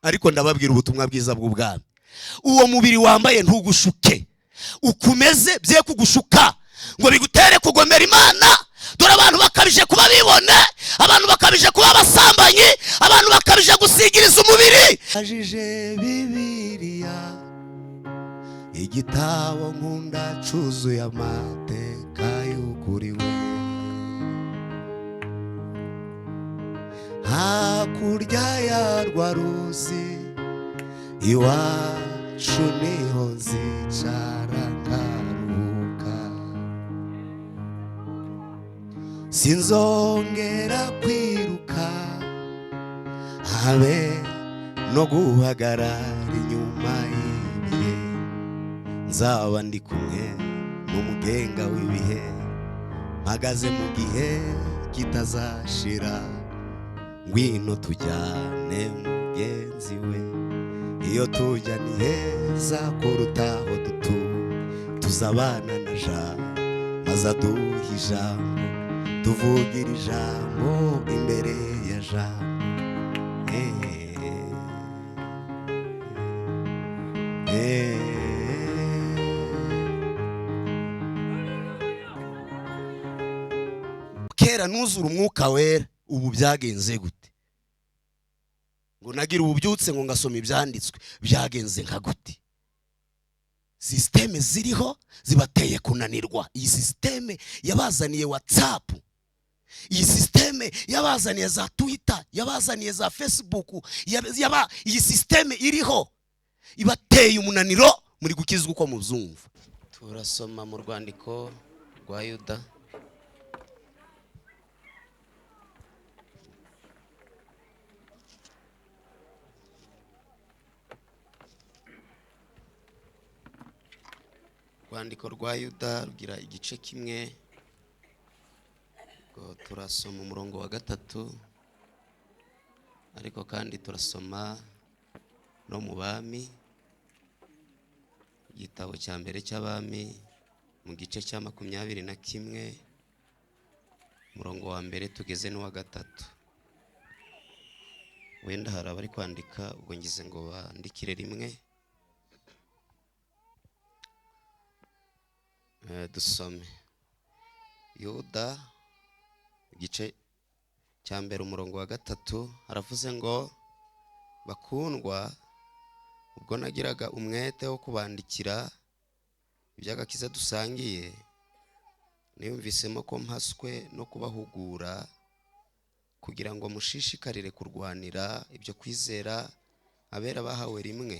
ariko ndababwira ubutumwa bwiza bw'ubwami. Uwo mubiri wambaye ntugushuke, ukumeze bye kugushuka ngo bigutere kugomera Imana. Dore abantu bakabije kuba bibone, abantu bakabije kuba abasambanyi, abantu bakabije gusigiriza umubiri. Ajije Bibiliya, igitabo nkunda cuzuye amateka y'ukuri we. Hakurya ya rwa ruzi iwacu niho nzicara nkaruhuka, sinzongera kwiruka habe no guhagarara inyuma y'ibihe. Nzaba ndi kumwe n'umugenga w'ibihe, mpagaze mu gihe kitazashira. Ngwino tujyane mugenzi we, iyo tujya ni heza kuruta aho tuzabana na Jambo, maze aduha ijambo, tuvugira ijambo imbere ya Jambo. Kera nuzura umwuka wera, ubu byagenze gute? Ngo nagira ububyutse ngo ngasoma ibyanditswe, byagenze nka gute? Systeme ziriho zibateye kunanirwa. Iyi systeme yabazaniye WhatsApp, iyi systeme yabazaniye za Twitter, yabazaniye za Facebook, iyi systeme iriho ibateye umunaniro. Muri gukizwa uko muzumva. Turasoma mu rwandiko rwa Yuda, rwandiko rwa Yuda rugira igice kimwe. Turasoma umurongo wa 3, ariko kandi turasoma no mu Bami, igitabo cya mbere cy'Abami mu gice cya 21 umurongo wa 1 tugeze n'uwa 3. Wenda hari abari kwandika, ubwo ngize ngo bandikire rimwe. Dusome Yuda igice cya mbere umurongo wa 3. Haravuze ngo, bakundwa, ubwo nagiraga umwete wo kubandikira iby'agakiza dusangiye, niyumvisemo ko mpaswe no kubahugura kugira ngo mushishikarire kurwanira ibyo kwizera abera bahawe rimwe,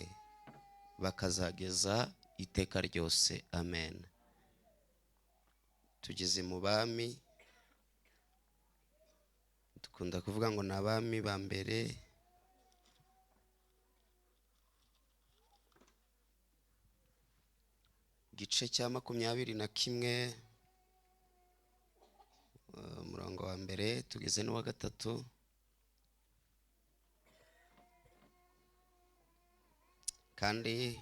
bakazageza iteka ryose. Amen. Tugeze mu Bami, dukunda kuvuga ngo ni Abami ba mbere, igice cya 21 umurongo wa 1 tugeze n'uwa 3. Kandi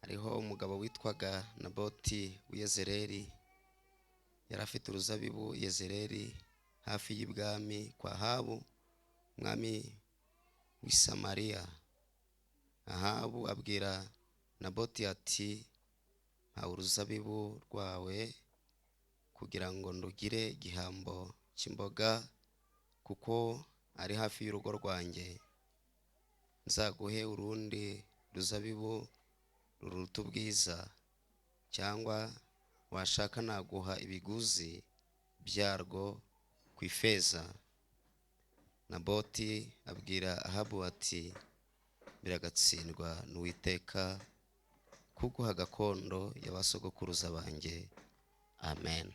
hariho umugabo witwaga Naboti w'Yezereli, yari afite uruzabibu Yezereli hafi y'ibwami kwa Ahabu umwami w'i Samariya. Ahabu abwira Naboti ati, mpa uruzabibu rwawe kugira ngo ndugire igihambo cy'imboga, kuko ari hafi y'urugo rwanjye. Nzaguhe urundi ruzabibu ruruta ubwiza, cyangwa washaka naguha ibiguzi byarwo ku ifeza. Naboti abwira Ahabu ati, biragatsindwa n'Uwiteka kuguha gakondo y'abasogokuruza banjye. Amen.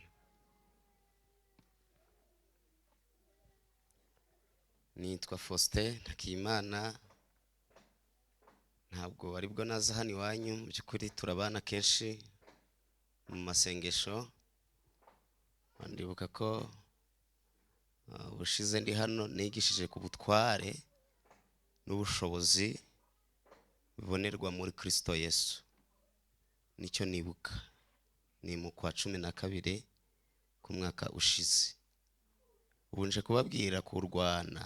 Nitwa Faustin Ntakiyimana, ntabwo aribwo naza hano iwanyu, mu by'ukuri turabana kenshi mu masengesho. Ndibuka ko ubushize ndi hano nigishije ku butware n'ubushobozi bibonerwa muri Kristo Yesu. Nicyo nibuka, ni mu kwa 12 ku mwaka ushize. Ubu nje kubabwira kurwana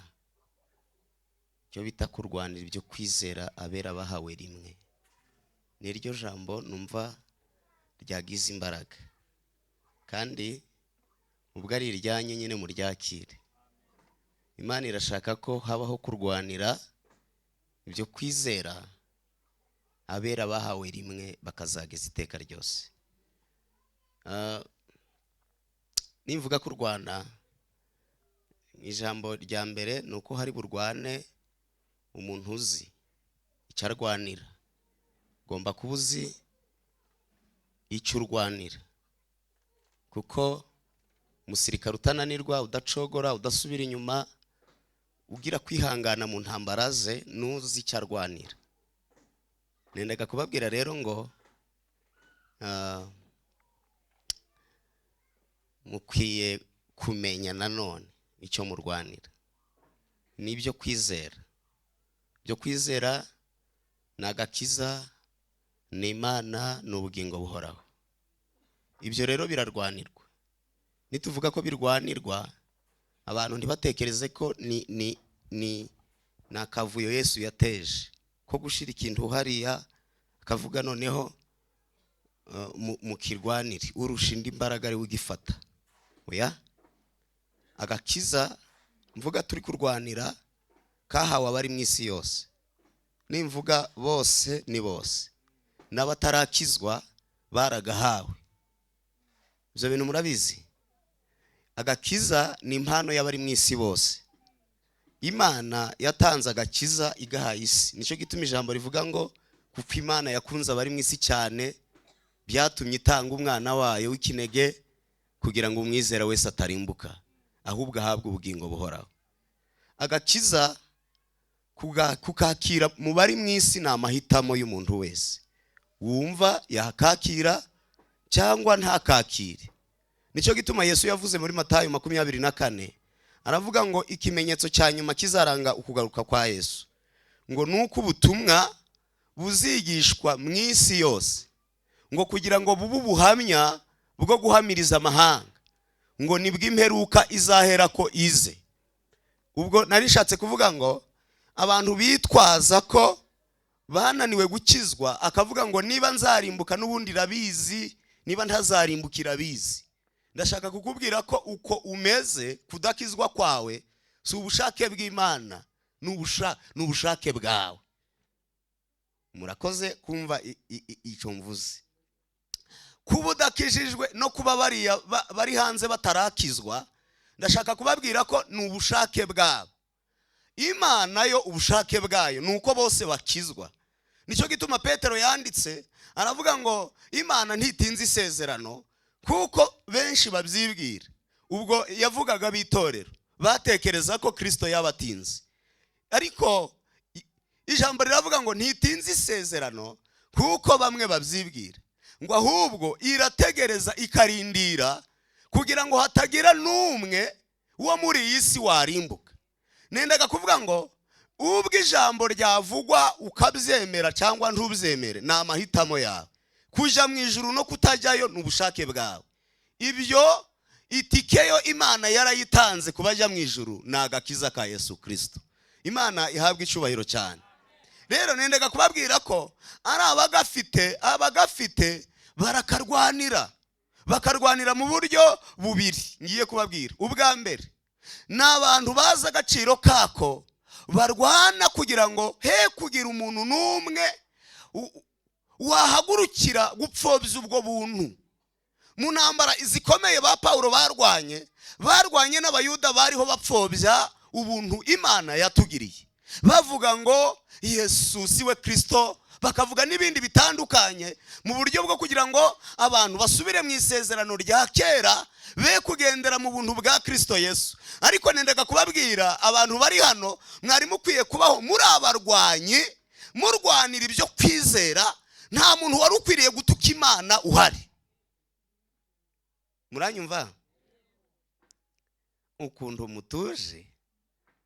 cyo bita kurwanira ibyo kwizera abera bahawe rimwe. Niryo jambo numva ryagize imbaraga, kandi ubwo ari iryanye nyine mu ryakire. Imana irashaka ko habaho kurwanira ibyo kwizera abera bahawe rimwe bakazageza iteka ryose. Nimvuga kurwana, ijambo rya mbere nuko hari burwane umuntu uzi icyo arwanira. Ugomba kuba uzi icyo urwanira, kuko umusirikare utananirwa, udacogora, udasubira inyuma, ugira kwihangana mu ntambara ze, nuzi icyo arwanira. Nendaga kubabwira rero ngo mukwiye kumenya nanone icyo murwanira. Nibyo kwizera. Byo kwizera ni agakiza, ni Imana, ni ubugingo buhoraho. Ibyo rero birarwanirwa. Nituvuga ko birwanirwa, abantu ntibatekereze ko ni akavuyo Yesu yateje ko gushira ikintu hariya akavuga noneho mukirwanire urusha indi mbaraga ari ugifata. Oya, agakiza mvuga turi kurwanira kahawe abari mu isi yose. Nimvuga bose ni bose, n'abatarakizwa baragahawe. Ibyo bintu murabizi. Agakiza ni impano y'abari mu isi bose. Imana yatanze agakiza igaha isi. Nicyo gituma ijambo rivuga ngo kuko Imana yakunze abari mu isi cyane byatumye itanga umwana wayo w'ikinege kugira ngo umwizera wese atarimbuka ahubwo ahabwe ubugingo buhoraho. Agakiza kukakira mu bari mu isi ni amahitamo y'umuntu wese. Wumva yakakira cyangwa ntakakire. Nicyo gituma Yesu yavuze muri Matayo 24 aravuga ngo ikimenyetso cya nyuma kizaranga ukugaruka kwa Yesu ngo nuko ubutumwa buzigishwa mu isi yose, ngo kugira ngo bubu buhamya bwo guhamiriza amahanga, ngo nibwo imperuka izahera ko ize. Ubwo narishatse kuvuga ngo abantu bitwaza ko bananiwe gukizwa, akavuga ngo niba nzarimbuka n'ubundi rabizi, niba ntazarimbukira bizi. Ndashaka kukubwira ko uko umeze kudakizwa kwawe si ubushake bw'Imana, n'ubushake bwawe. Murakoze kumva icyo mvuze. Kuba udakijijwe no kuba bari hanze batarakizwa, ndashaka kubabwira ko ni ubushake bwabo. Imana yo ubushake bwayo nuko bose bakizwa. Nicyo gituma Petero yanditse aravuga ngo Imana ntitinze isezerano kuko benshi babyibwira. Ubwo yavugaga bitorero batekereza ko Kristo yabatinze, ariko ijambo riravuga ngo ntitinze isezerano kuko bamwe babyibwira, ngo ahubwo irategereza ikarindira kugira ngo hatagira n'umwe wo muri iyi si warimbuka. Nendaga kuvuga ngo ubwo ijambo ryavugwa ukabyemera cyangwa ntubyemere ni amahitamo yawe. Kuja mu ijuru no kutajyayo ni ubushake bwawe. Ibyo itikeyo Imana yarayitanze kubajya mu ijuru ni agakiza ka Yesu Kristo. Imana ihabwa icyubahiro cyane. Rero nendaga kubabwira ko ari abagafite bakarwanira mu buryo bubiri. Ngiye kubabwira. Ubwa mbere n'abantu baza agaciro kako barwana kugira ngo he kugira umuntu n'umwe wahagurukira gupfobya ubwo buntu. Mu ntambara izikomeye ba Paulo barwanye n'abayuda bariho bapfobya ubuntu Imana yatugiriye, bavuga ngo Yesu siwe Kristo, bakavuga n'ibindi bitandukanye mu buryo bwo kugira ngo abantu basubire mu isezerano rya kera, be kugendera mu buntu bwa Kristo Yesu. Ariko nendaga kubabwira abantu bari hano, mwari mukwiye kubaho muri abarwanyi, murwanira ibyo kwizera. Nta muntu wari ukwiriye gutuka Imana uhari. Muranyumva? Ukuntu mutuje,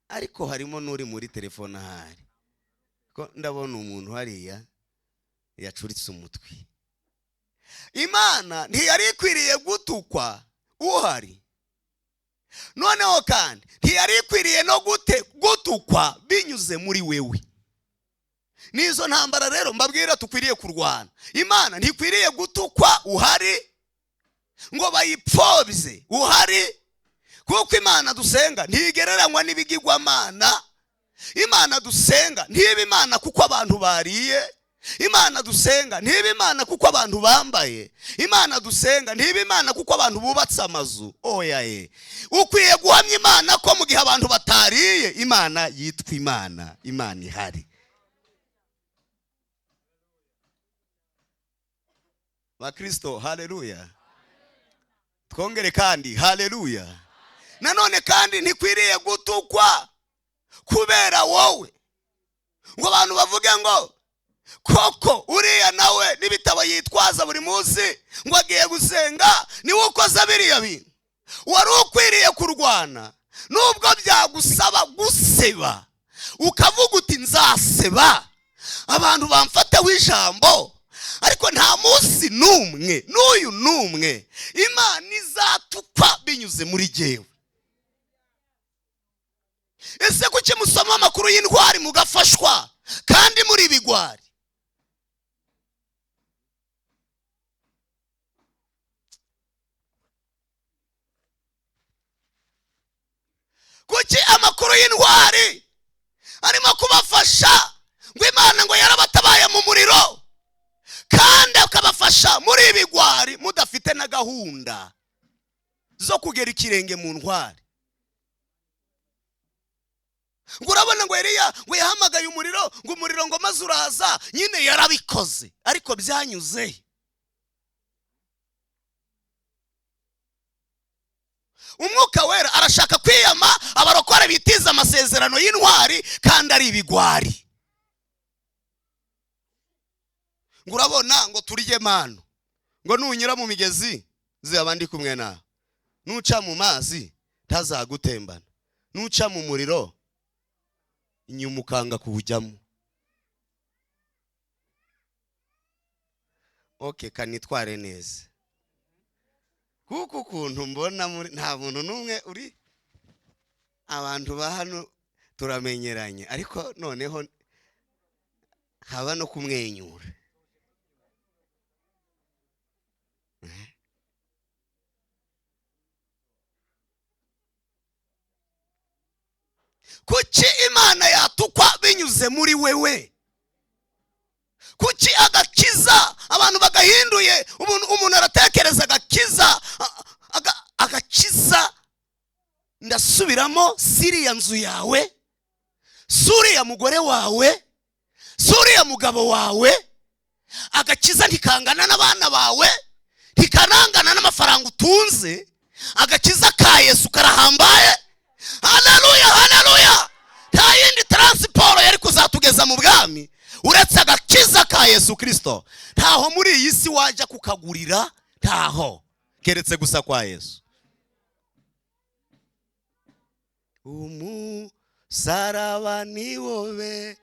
ariko harimo n'uri muri telefone ahari. Ko ndabona umuntu hariya yacuritse umutwe. Imana ntiyari ikwiriye gutukwa uhari. noneho kandi ntiyari ikwiriye no gutukwa binyuze muri wewe. Nizo ntambara rero mbabwira tukwiriye kurwana. Imana ntikwiriye gutukwa uhari, ngo bayipfobye uhari, kuko Imana dusenga ntigereranywa n'ibigirwamana. Imana dusenga ntibe Imana kuko abantu bariye, Imana dusenga ntibe Imana kuko abantu bambaye, Imana dusenga ntibe Imana kuko abantu bubatse amazu. Oya ukwiye guhamya Imana ko mu gihe abantu batariye Imana yitwa Imana, Imana ihari. Bakristo, haleluya. Twongere kandi haleluya. Nanone kandi ntikwiriye gutukwa kubera wowe, ngo abantu bavuge ngo koko uriya nawe n'ibitabo yitwaza buri munsi ngo agiye gusenga niwe ukoze biriya bintu. Wari ukwiriye kurwana, nubwo byagusaba guseba ukavuga uti nzaseba abantu bamfateho ijambo, ariko nta munsi n'umwe n'uyu n'umwe Imana izatukwa binyuze muri jyewe. Ese kuki musoma amakuru y'intwari mugafashwa kandi muri bigwari? Kuki amakuru y'intwari arimo kubafasha ngo Imana ngo yarabatabaye mu muriro, kandi akabafasha muri ibigwari mudafite na gahunda zo kugera ikirenge mu ntwari? Ngo urabona ngo Eliya ngo yahamagaye umuriro, ngo umuriro ngo maze uraza, nyine yarabikoze, ariko byanyuze. Umwuka wera arashaka kwiyama abarokore bitiza amasezerano y'intwari kandi ari ibigwari. Ngo urabona ngo turye mano, ngo nunyura mu migezi zaba ndi kumwe nawe, nuca mu mazi ntazagutembana, nuca mu muriro inyuma ukanga kuwujyamo. Okay, kanitware neza, kuko ukuntu mbona nta muntu n'umwe uri, abantu ba hano turamenyeranye, ariko noneho haba no kumwenyura. Kuki Imana yatukwa binyuze muri wewe? Kuki agakiza abantu bagahinduye, umuntu aratekereza agakiza ndasubiramo, siriya nzu yawe, suriya mugore wawe, suriya mugabo wawe, agakiza ntikangana n'abana bawe, ntikanangana n'amafaranga utunze, agakiza ka Yesu karahambaye. Haleluya, haleluya. Nta yindi transport yari kuzatugeza mu bwami uretse agakiza ka Yesu Kristo. Ntaho muri iyi si wajya kukagurira, ntaho, keretse gusa kwa Yesu. Umusaraba ni wowe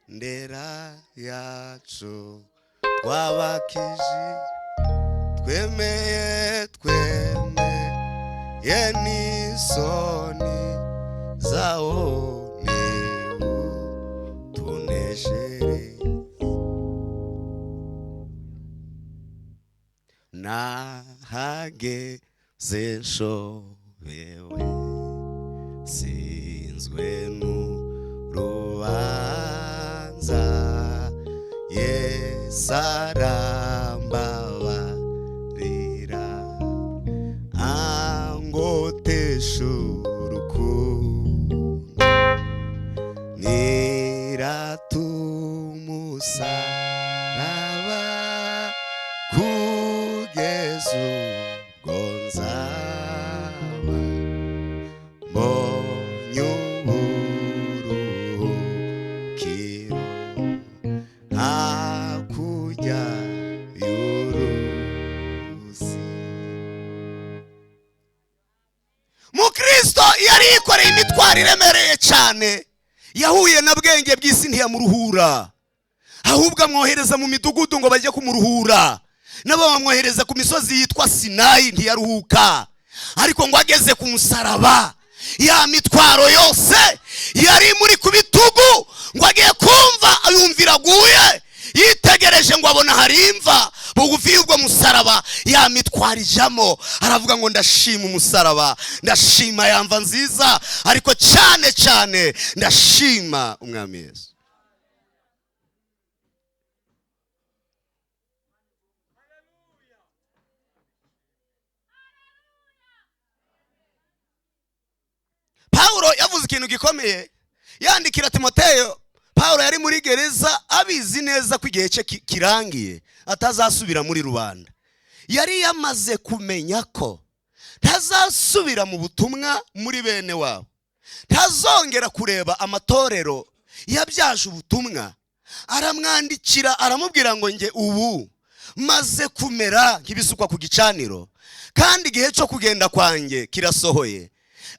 ndera yacu, twabakije twemeye n'isoni zawo niwo tuneshere. Nahageze nshobewe, sinzwe n'urubanza, Yesu arambabarira, angotesha urukundo, niratumusaraba kugeza ubwo nzaba mbonye uburuhukiro hakurya y'uruzi. Mukristo yari yikoreye imitwaro iremereye cyane, yahuye na bwenge bw'isi ntiyamuruhura, ahubwo amwohereza mu midugudu ngo bajye kumuruhura, nabo bamwohereza ku misozi yitwa Sinayi ntiyaruhuka, ariko ngo ageze ku musaraba ya mitwaro yose yari muri ku bitugu, ngo agiye kumva yumvira aguye, yitegereje ngo abona hari imva bugufi y'ubwo musaraba, ya mitwaro ijamo. Aravuga ngo ndashima umusaraba, ndashima yamva nziza, ariko cyane cyane ndashima umwami Yesu. Paulo yavuze ikintu gikomeye yandikira Timoteyo. Paulo yari muri gereza abizi neza ko igihe cye kirangiye atazasubira muri rubanda. Yari yamaze kumenya ko ntazasubira mu butumwa muri bene wabo, ntazongera kureba amatorero yabyaje ubutumwa. Aramwandikira aramubwira ngo nge ubu maze kumera nk'ibisukwa ku gicaniro, kandi igihe cyo kugenda kwanjye kirasohoye.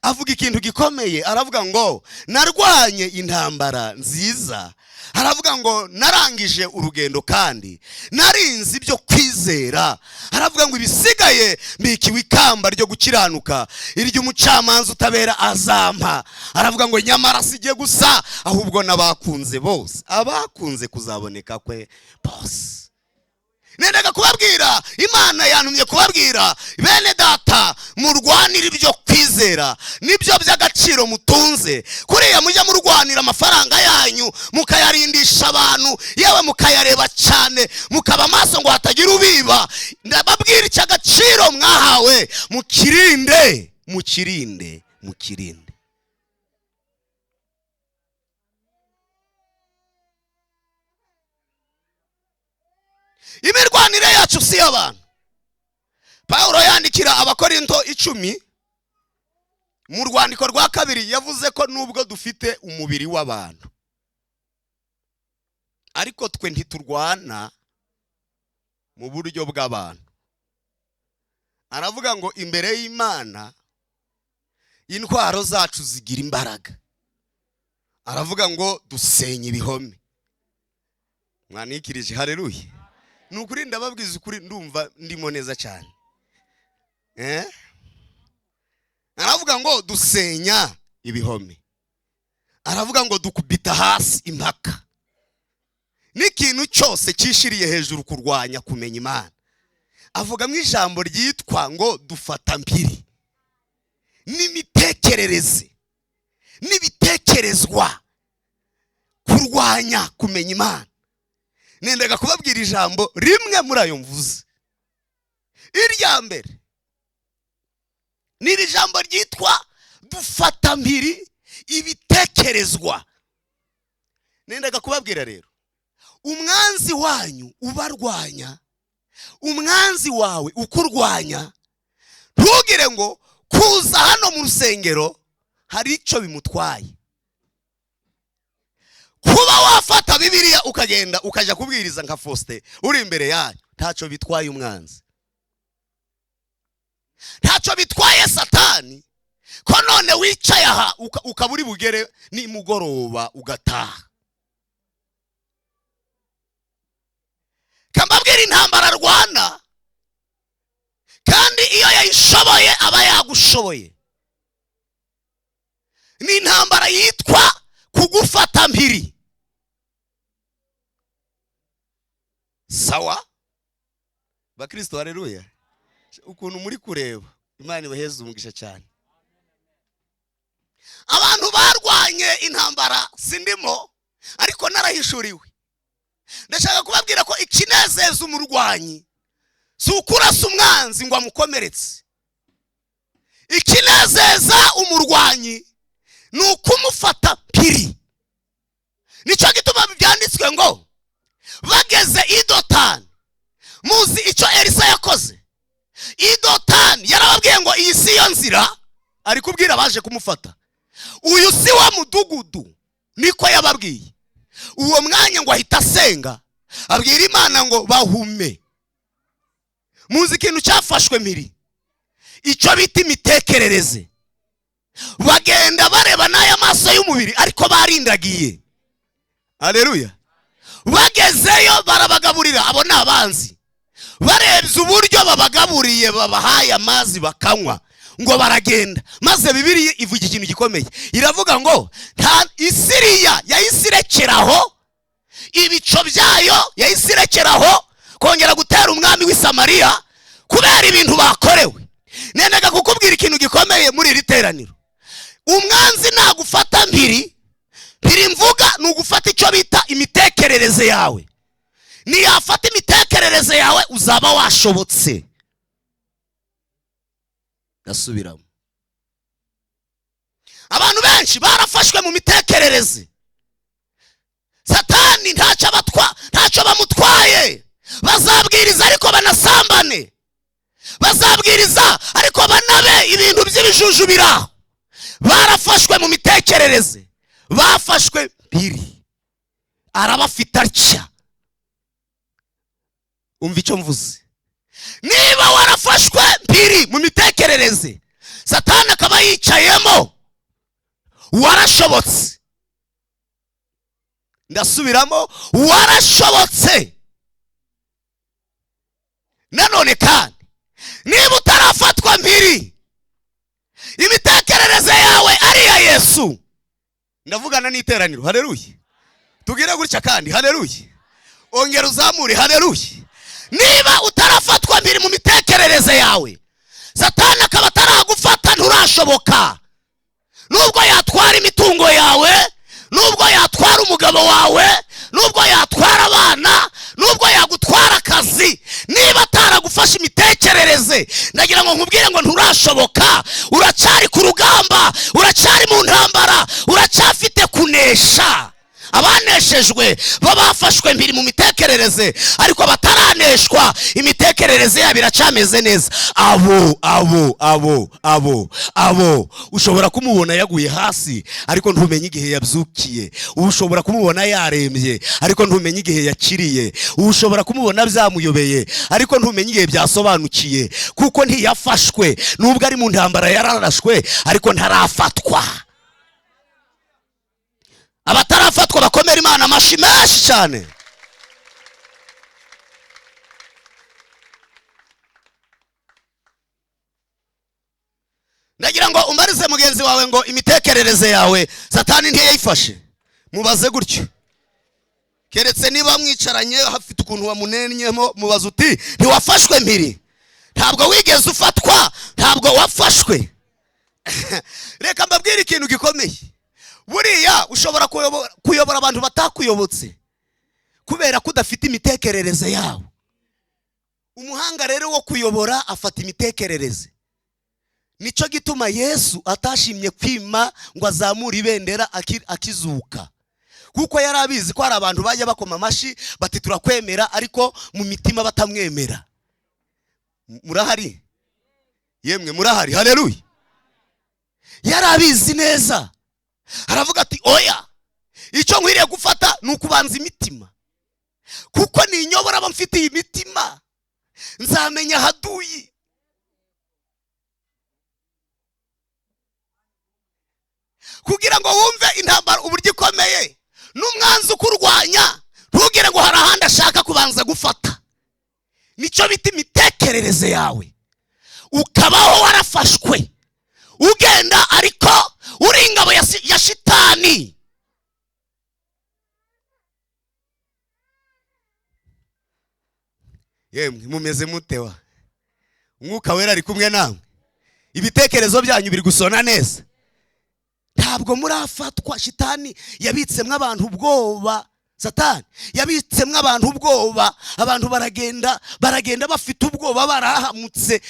Avuga ikintu gikomeye, aravuga ngo narwanye intambara nziza, aravuga ngo narangije urugendo kandi narinzi ibyo kwizera. Aravuga ngo ibisigaye mbikiwe ikamba ryo gukiranuka, iry'umucamanza utabera azampa. Aravuga ngo nyamara sijye gusa, ahubwo n'abakunze bose, abakunze kuzaboneka kwe bose. Nendaga kubabwira, Imana yantumye kubabwira bene data, murwanira ibyo kwizera, nibyo by'agaciro mutunze. Kuriya mujya murwanira amafaranga yanyu mukayarindisha abantu, yewe mukayareba cyane, mukaba maso ngo hatagira ubiba. Ndababwira icy'agaciro mwahawe, mukirinde, mukirinde, mukirinde. Imirwanire yacu si y'abantu. Paulo yandikira Abakorinto 10 mu rwandiko rwa 2 yavuze ko nubwo dufite umubiri w'abantu, ariko twe ntiturwana mu buryo bw'abantu. Aravuga ngo imbere y'Imana intwaro zacu zigira imbaraga. Aravuga ngo dusenye ibihome. Mwanikirije, haleluya. Nukuri ndababwiza ukuri, ndumva ndimo neza cyane. Aravuga ngo dusenya ibihome. Aravuga ngo dukubita hasi impaka. N'ikintu cyose cyishiriye hejuru kurwanya kumenya Imana. Avuga mu ijambo ryitwa ngo dufata mpiri n'imitekerereze n'ibitekerezwa kurwanya kumenya Imana. Nendaga kubabwira ijambo rimwe muri ayo mvuze. Irya mbere ni ijambo ryitwa dufata mpiri ibitekerezwa. Nendaga kubabwira rero, umwanzi wanyu ubarwanya, umwanzi wawe ukurwanya, ntugire ngo kuza hano mu rusengero hari icyo bimutwaye. Kuba wafata Bibiliya ukagenda ukaja kubwiriza nka Faustin uri imbere yayo, ntacyo bitwaye umwanzi, ntacyo bitwaye Satani. Ko none wicaye aha ukaburi bugere ni mugoroba ugataha. Kambabwira intambara rwana, kandi iyo yayishoboye aba yagushoboye. Ni intambara yitwa kugufata mpiri. Sawa bakristo, haleluya. Ukuntu muri kureba, Imana ibaheze umugisha cyane. Abantu barwanye intambara sindimo, ariko narahishuriwe. Ndashaka kubabwira ko ikinezeza umurwanyi si ukurasa umwanzi ngo amukomeretse. Ikinezeza umurwanyi ni ukumufata mpiri. Nicyo gituma byanditswe ngo bageze i Dotani. Muzi icyo Elisa yakoze? I Dotani yarababwiye ngo iyi si yo nzira, ari kubwira baje kumufata. Uyu si wa mudugudu, niko yababwiye. Uwo mwanya ngo ahita asenga, abwira Imana ngo bahume. Muzi ikintu cyafashwe mpiri? Icyo bita imitekerereze. Bagenda bareba n'aya maso y'umubiri, ariko barindagiye. Haleluya. Bagezeyo barabagaburira, abo ni abanzi. Barebye uburyo babagaburiye, babahaye amazi bakanywa, ngo baragenda. Maze Bibiliya ivuga ikintu gikomeye, iravuga ngo nta Isiriya yahise irekeraho, ibico byayo yahise irekeraho kongera gutera umwami w'i Samariya kubera ibintu bakorewe. Nendaga kukubwira ikintu gikomeye muri iri teraniro. Umwanzi nagufata mpiri mvuga ni ugufata icyo bita imitekerereze yawe. Niyafata imitekerereze yawe uzaba washobotse. Gasubiramo. Abantu benshi barafashwe mu mitekerereze. Satani ntacyo bamutwaye. Bazabwiriza ariko banasambane, bazabwiriza ariko banabe ibintu by'ibijuju biraho. Barafashwe mu mitekerereze, bafashwe mpiri. Arabafite atya. Umva icyo mvuze. Niba warafashwe mpiri mu mitekerereze, Satani akaba yicayemo, warashobotse. Ndasubiramo, warashobotse. Nanone kandi niba utarafatwa mpiri, imitekerereze yawe ari ya Yesu. Ndavugana n'iteraniro, haleluya. Tugire gutya kandi, haleluya. Ongera uzamure, haleluya. Niba utarafatwa mpiri mu mitekerereze yawe, Satani akaba ataragufata, nturashoboka. Nubwo yatwara imitungo yawe, nubwo yatwara umugabo wawe, nubwo yatwara abana, nubwo yagutwara akazi, niba ataragufasha imitekerereze, ndagira ngo nkubwire ngo nturashoboka. Uracyari ku rugamba, uracyari mu ntambara, uracyafite kunesha. Abaneshejwe bo bafashwe mpiri mu mitekerereze, ariko bataraneshwa imitekerereze yabo iracameze neza. Abo ushobora kumubona yaguye hasi ariko ntumenye igihe yabyukiye. Ushobora kumubona yarembye ariko ntumenye igihe yakiriye. Ushobora kumubona byamuyobeye ariko ntumenye igihe byasobanukiye, kuko ntiyafashwe. Nubwo ari mu ntambara yararashwe ariko ntarafatwa. Abatarafatwa bakomera Imana amashyi menshi cyane. Ndagira ngo umbarize mugenzi wawe ngo imitekerereze yawe Satani ntiyayifashe. Mubaze gutyo. Keretse niba mwicaranye hafite ukuntu wamunennyemo, mubaze uti ntiwafashwe mpiri. Ntabwo wigeze ufatwa, ntabwo wafashwe. Reka mbabwire ikintu gikomeye. Buriya ushobora kuyobora abantu batakuyobotse kubera ko udafite imitekerereze yawe. Umuhanga rero wo kuyobora afata imitekerereze. Nico gituma Yesu atashimye kwima ngo azamure ibendera akizuka, kuko yari abizi ko hari abantu bajya bakoma amashi bati turakwemera ariko mu mitima batamwemera. Murahari? Yemwe murahari? Haleluya. Yari abizi neza. Aravuga ati oya, icyo nkwiriye gufata ni ukubanza imitima, kuko ninyobora abo mfitiye imitima nzamenya haduyi. Kugira ngo wumve intambara uburyo ikomeye n'umwanzi ukurwanya, ntugire ngo hari ahandi ashaka kubanza gufata. Nicyo bita imitekerereze yawe. Ukabaho warafashwe, ugenda ariko uri ingabo ya shitani. Yemwe mumeze mutewa? Umwuka wera ari kumwe nawe? Ibitekerezo byanyu biri gusona neza? Ntabwo murafatwa. Shitani yabitsemwe abantu ubwoba. Satani yabitsemwe abantu ubwoba. Abantu baragenda bafite ubwoba, barahamutse,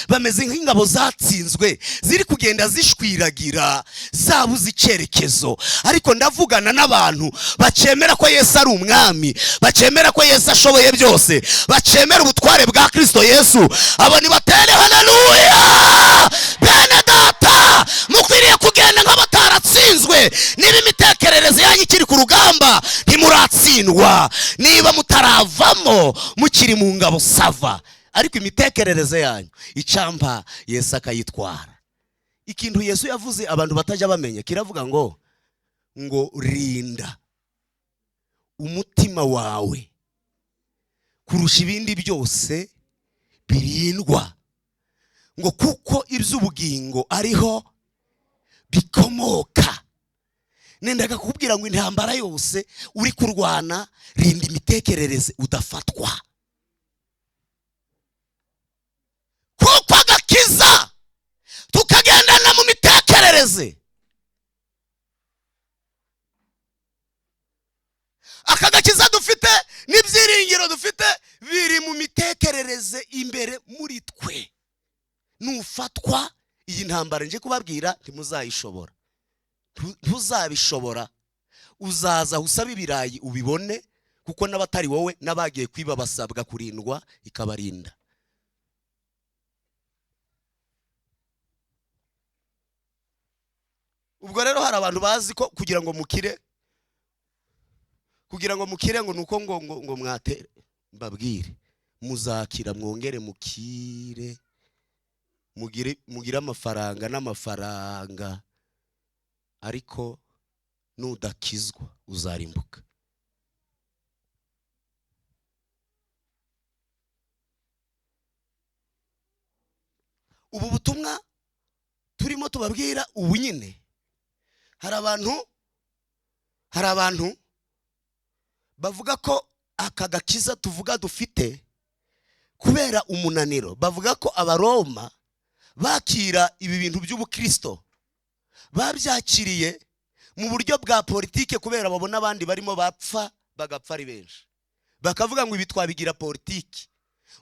bameze nk'ingabo zatsinzwe, ziri kugenda zishwiragira, zabuze icyerekezo. Ariko ndavugana n'abantu bacemera ko Yesu ari umwami, bacemera ko Yesu ashoboye byose, bacemera ubutware bwa Kristo Yesu. Abo ni batere haleluya. Bene data, mukwiriye kugenda nk'abataratsinzwe. Niba imitekerereze yanyu ikiri ku rugamba, ntimuratsindwa. Niba mutaravamo mukiri mu ngabo sava, ariko imitekerereze yanyu icamba Yesu akayitwara. Ikintu Yesu yavuze abantu batajya bamenya kiravuga ngo rinda umutima wawe kurusha ibindi byose birindwa, ngo kuko iby'ubugingo ariho bikomoka. Nendaga kukubwira ngo intambara yose uri kurwana, rinda imitekerereze udafatwa, kuko agakiza tukagendana mu mitekerereze. Aka gakiza dufite n'ibyiringiro dufite biri mu mitekerereze imbere muri twe. Nufatwa iyi ntambara nje kubabwira ntimuzayishobora, ntuzabishobora. Uzaza usaba ibirayi ubibone, kuko n'abatari wowe n'abagiye kwiba basabwa kurindwa ikabarinda. Ubwo rero hari abantu bazi ko kugira ngo mukire ngo nuko ngo mwatere. Mbabwire, muzakira mwongere mukire, mugire amafaranga n'amafaranga, ariko nudakizwa uzarimbuka. Ubu butumwa turimo tubabwira ubu nyine, hari abantu bavuga ko aka gakiza tuvuga dufite kubera umunaniro. Bavuga ko abaroma bakira ibi bintu by'ubukristo babyakiriye mu buryo bwa politike, kubera babona abandi barimo bapfa bagapfa ari benshi, bakavuga ngo ibi twabigira politiki.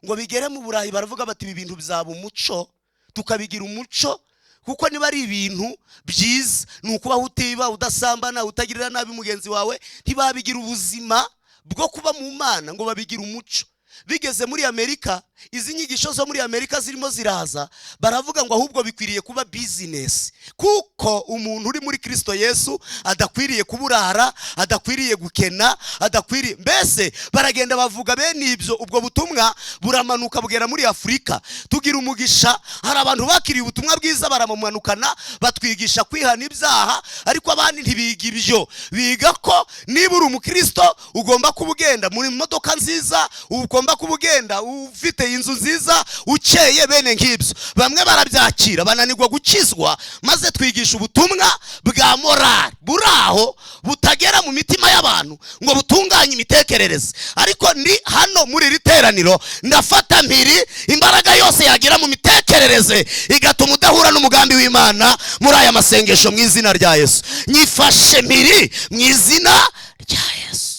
Ngo bigere mu Burayi baravuga bati ibi bintu bizaba umuco, tukabigira umuco, kuko niba ari ibintu byiza ni ukubaho utiba, udasambana, utagirira nabi mugenzi wawe. Ntibabigira ubuzima bwo kuba mu Mana, ngo babigira umuco. Bigeze muri Amerika, izi nyigisho zo muri Amerika zirimo ziraza, baravuga ngo ahubwo bikwiriye kuba business, kuko umuntu uri muri Kristo Yesu adakwiriye kuburara, adakwiriye gukena, adakwiriye. Mbese baragenda bavuga bene ibyo. Ubwo butumwa buramanuka bugera muri Afurika, tugira umugisha. Hari abantu bakiriye ubutumwa bwiza baramumanukana, batwigisha kwihana ibyaha, ariko abandi ntibiga ibyo. Biga ko niba uri umukristo ugomba kubugenda muri modoka nziza, ugomba kubugenda ufite inzu nziza, ukeye, bene nk'ibyo. Bamwe barabyakira bananirwa gukizwa, maze twigisha ubutumwa bwa morali buraho butagera mu mitima y'abantu ngo butunganye imitekerereze. Ariko ndi hano muri iri teraniro ndafata mpiri imbaraga yose yagira mu mitekerereze igatuma udahura n'umugambi w'Imana muri aya masengesho mu izina rya Yesu. Nyifashe mpiri mu izina rya Yesu.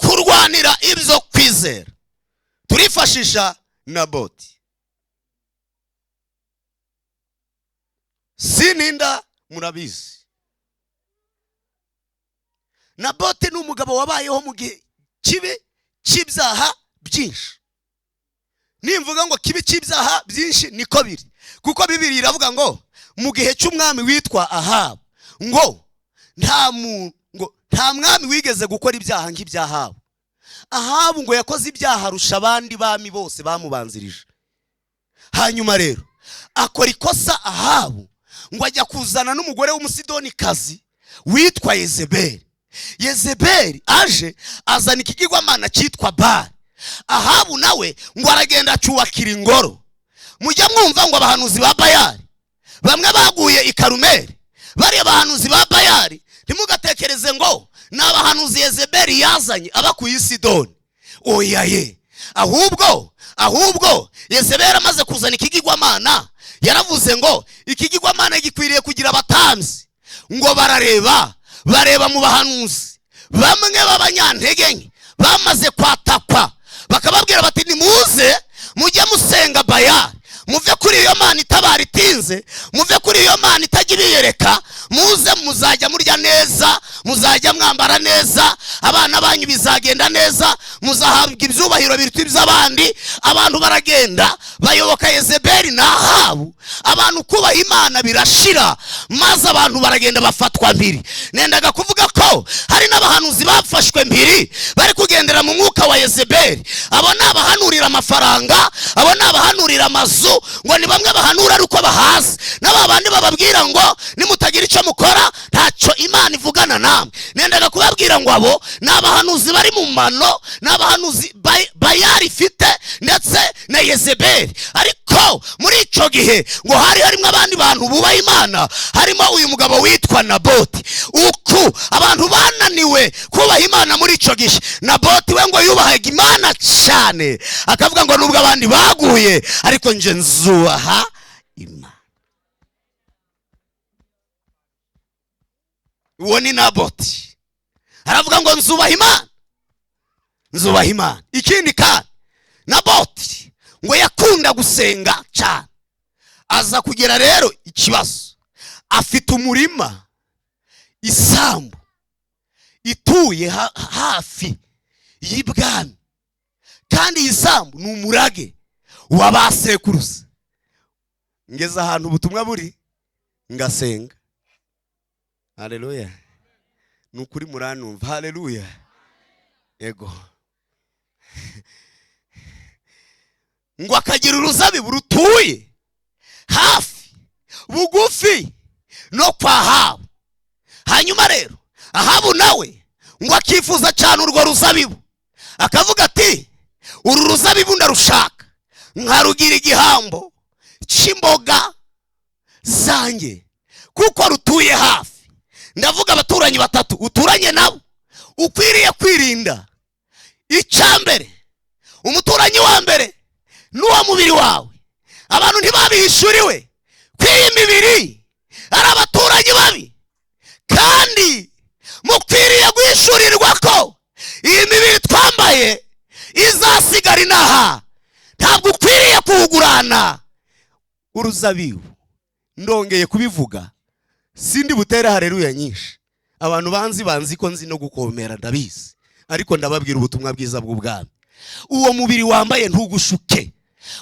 Kurwanira ibyo kwizera turifashisha Naboti. Sininda murabizi, Naboti ni umugabo wabayeho mu gihe kibi cy'ibyaha byinshi. Nimvuga ngo kibi cy'ibyaha byinshi niko biri, kuko Bibiliya iravuga ngo mu gihe cy'umwami witwa Ahabu, ngo nta mwami wigeze gukora ibyaha nk'ibyahabu. Ahabu ngo yakoze ibyaha arusha abandi bami bose bamubanzirije. Hanyuma rero akora ikosa Ahabu, ngo ajya kuzana n'umugore w'umusidonikazi witwa Yezebeli. Yezebeli aje azana ikigirwamana cyitwa Bali. Ahabu nawe ngo aragenda acyubakira ingoro. Mujya mwumva ngo abahanuzi ba Bayali bamwe baguye i Karumeli, bari abahanuzi ba Bayali. Ntimugatekereze ngo ni abahanuzi Yezebeli yazanye abakuye i Sidoni. Oya ye, ahubwo Yezebeli amaze kuzana ikigirwamana, yaravuze ngo ikigirwamana gikwiriye kugira abatambyi. Ngo bareba mu bahanuzi bamwe b'abanyantege nke bamaze kwatakwa, bakababwira bati nimuze mujye musenga Bayali, muve kuri iyo Mana itabara itinze, muve kuri iyo Mana itagira ibiyereka, muze muzajya murya neza, muzajya mwambara neza, abana banyu bizagenda neza, muzahabwa ibyubahiro biruta iby'abandi. Abantu baragenda bayoboka Yezebeli na Ahabu, abantu kubaha Imana birashira, maze abantu baragenda bafatwa mpiri. Nendaga kuvuga ko hari n'abahanuzi bafashwe mpiri bari kugendera mu mwuka wa Yezebeli. Abo ni abahanurira amafaranga, abo ni abahanurira amazu, ngo ni bamwe bahanura ariko bahazi, n'abandi bababwira ngo nimutagira icyo mukora ntacyo Imana ivugana na namwe. Nendaga kubabwira ngo abo n'abahanuzi bari mu mano, n'abahanuzi Bayali ifite ndetse na Yezebeli. Ariko muri ico gihe ngo harimo abandi bantu bubaha Imana, harimo uyu mugabo witwa Naboti. Uku abantu bananiwe kubaha Imana muri ico gihe, Naboti we ngo yubahaga Imana cyane, akavuga ngo nubwo abandi baguye ariko nje nzubaha Imana. Uwo ni Naboti, aravuga ngo nzubaha Imana, nzubaha Imana. Ikindi kandi Naboti ngo yakunda gusenga cyane. Aza kugera rero ikibazo, afite umurima, isambu ituye hafi y'ibwami, kandi isambu ni umurage w'abasekuruza. Ngeze ahantu ubutumwa buri ngasenga. Haleluya. Nukuri muranumva? Haleluya. Ego. Ngo akagira uruzabibu rutuye hafi bugufi no kwa Ahabu. Hanyuma rero Ahabu nawe ngo akifuza cyane urwo ruzabibu, akavuga ati uru ruzabibu ndarushaka nkarugira igihambo cy'imboga zanjye, kuko rutuye hafi. Ndavuga abaturanyi batatu uturanye nabo ukwiriye kwirinda. Icyambere, umuturanyi wa mbere n'uwa mubiri wawe. Abantu ntibabihishuriwe kw'iyi mibiri ari abaturanyi babi, kandi mukwiriye guhishurirwa ko iyi mibiri twambaye izasigara inaha. Ntabwo ukwiriye kuwugurana uruzabibu. Ndongeye kubivuga, sindi butere haleluya nyinshi. Abantu banzi ko nzi no gukomera ndabizi, ariko ndababwira ubutumwa bwiza bw'ubwami. Uwo mubiri wambaye ntugushuke,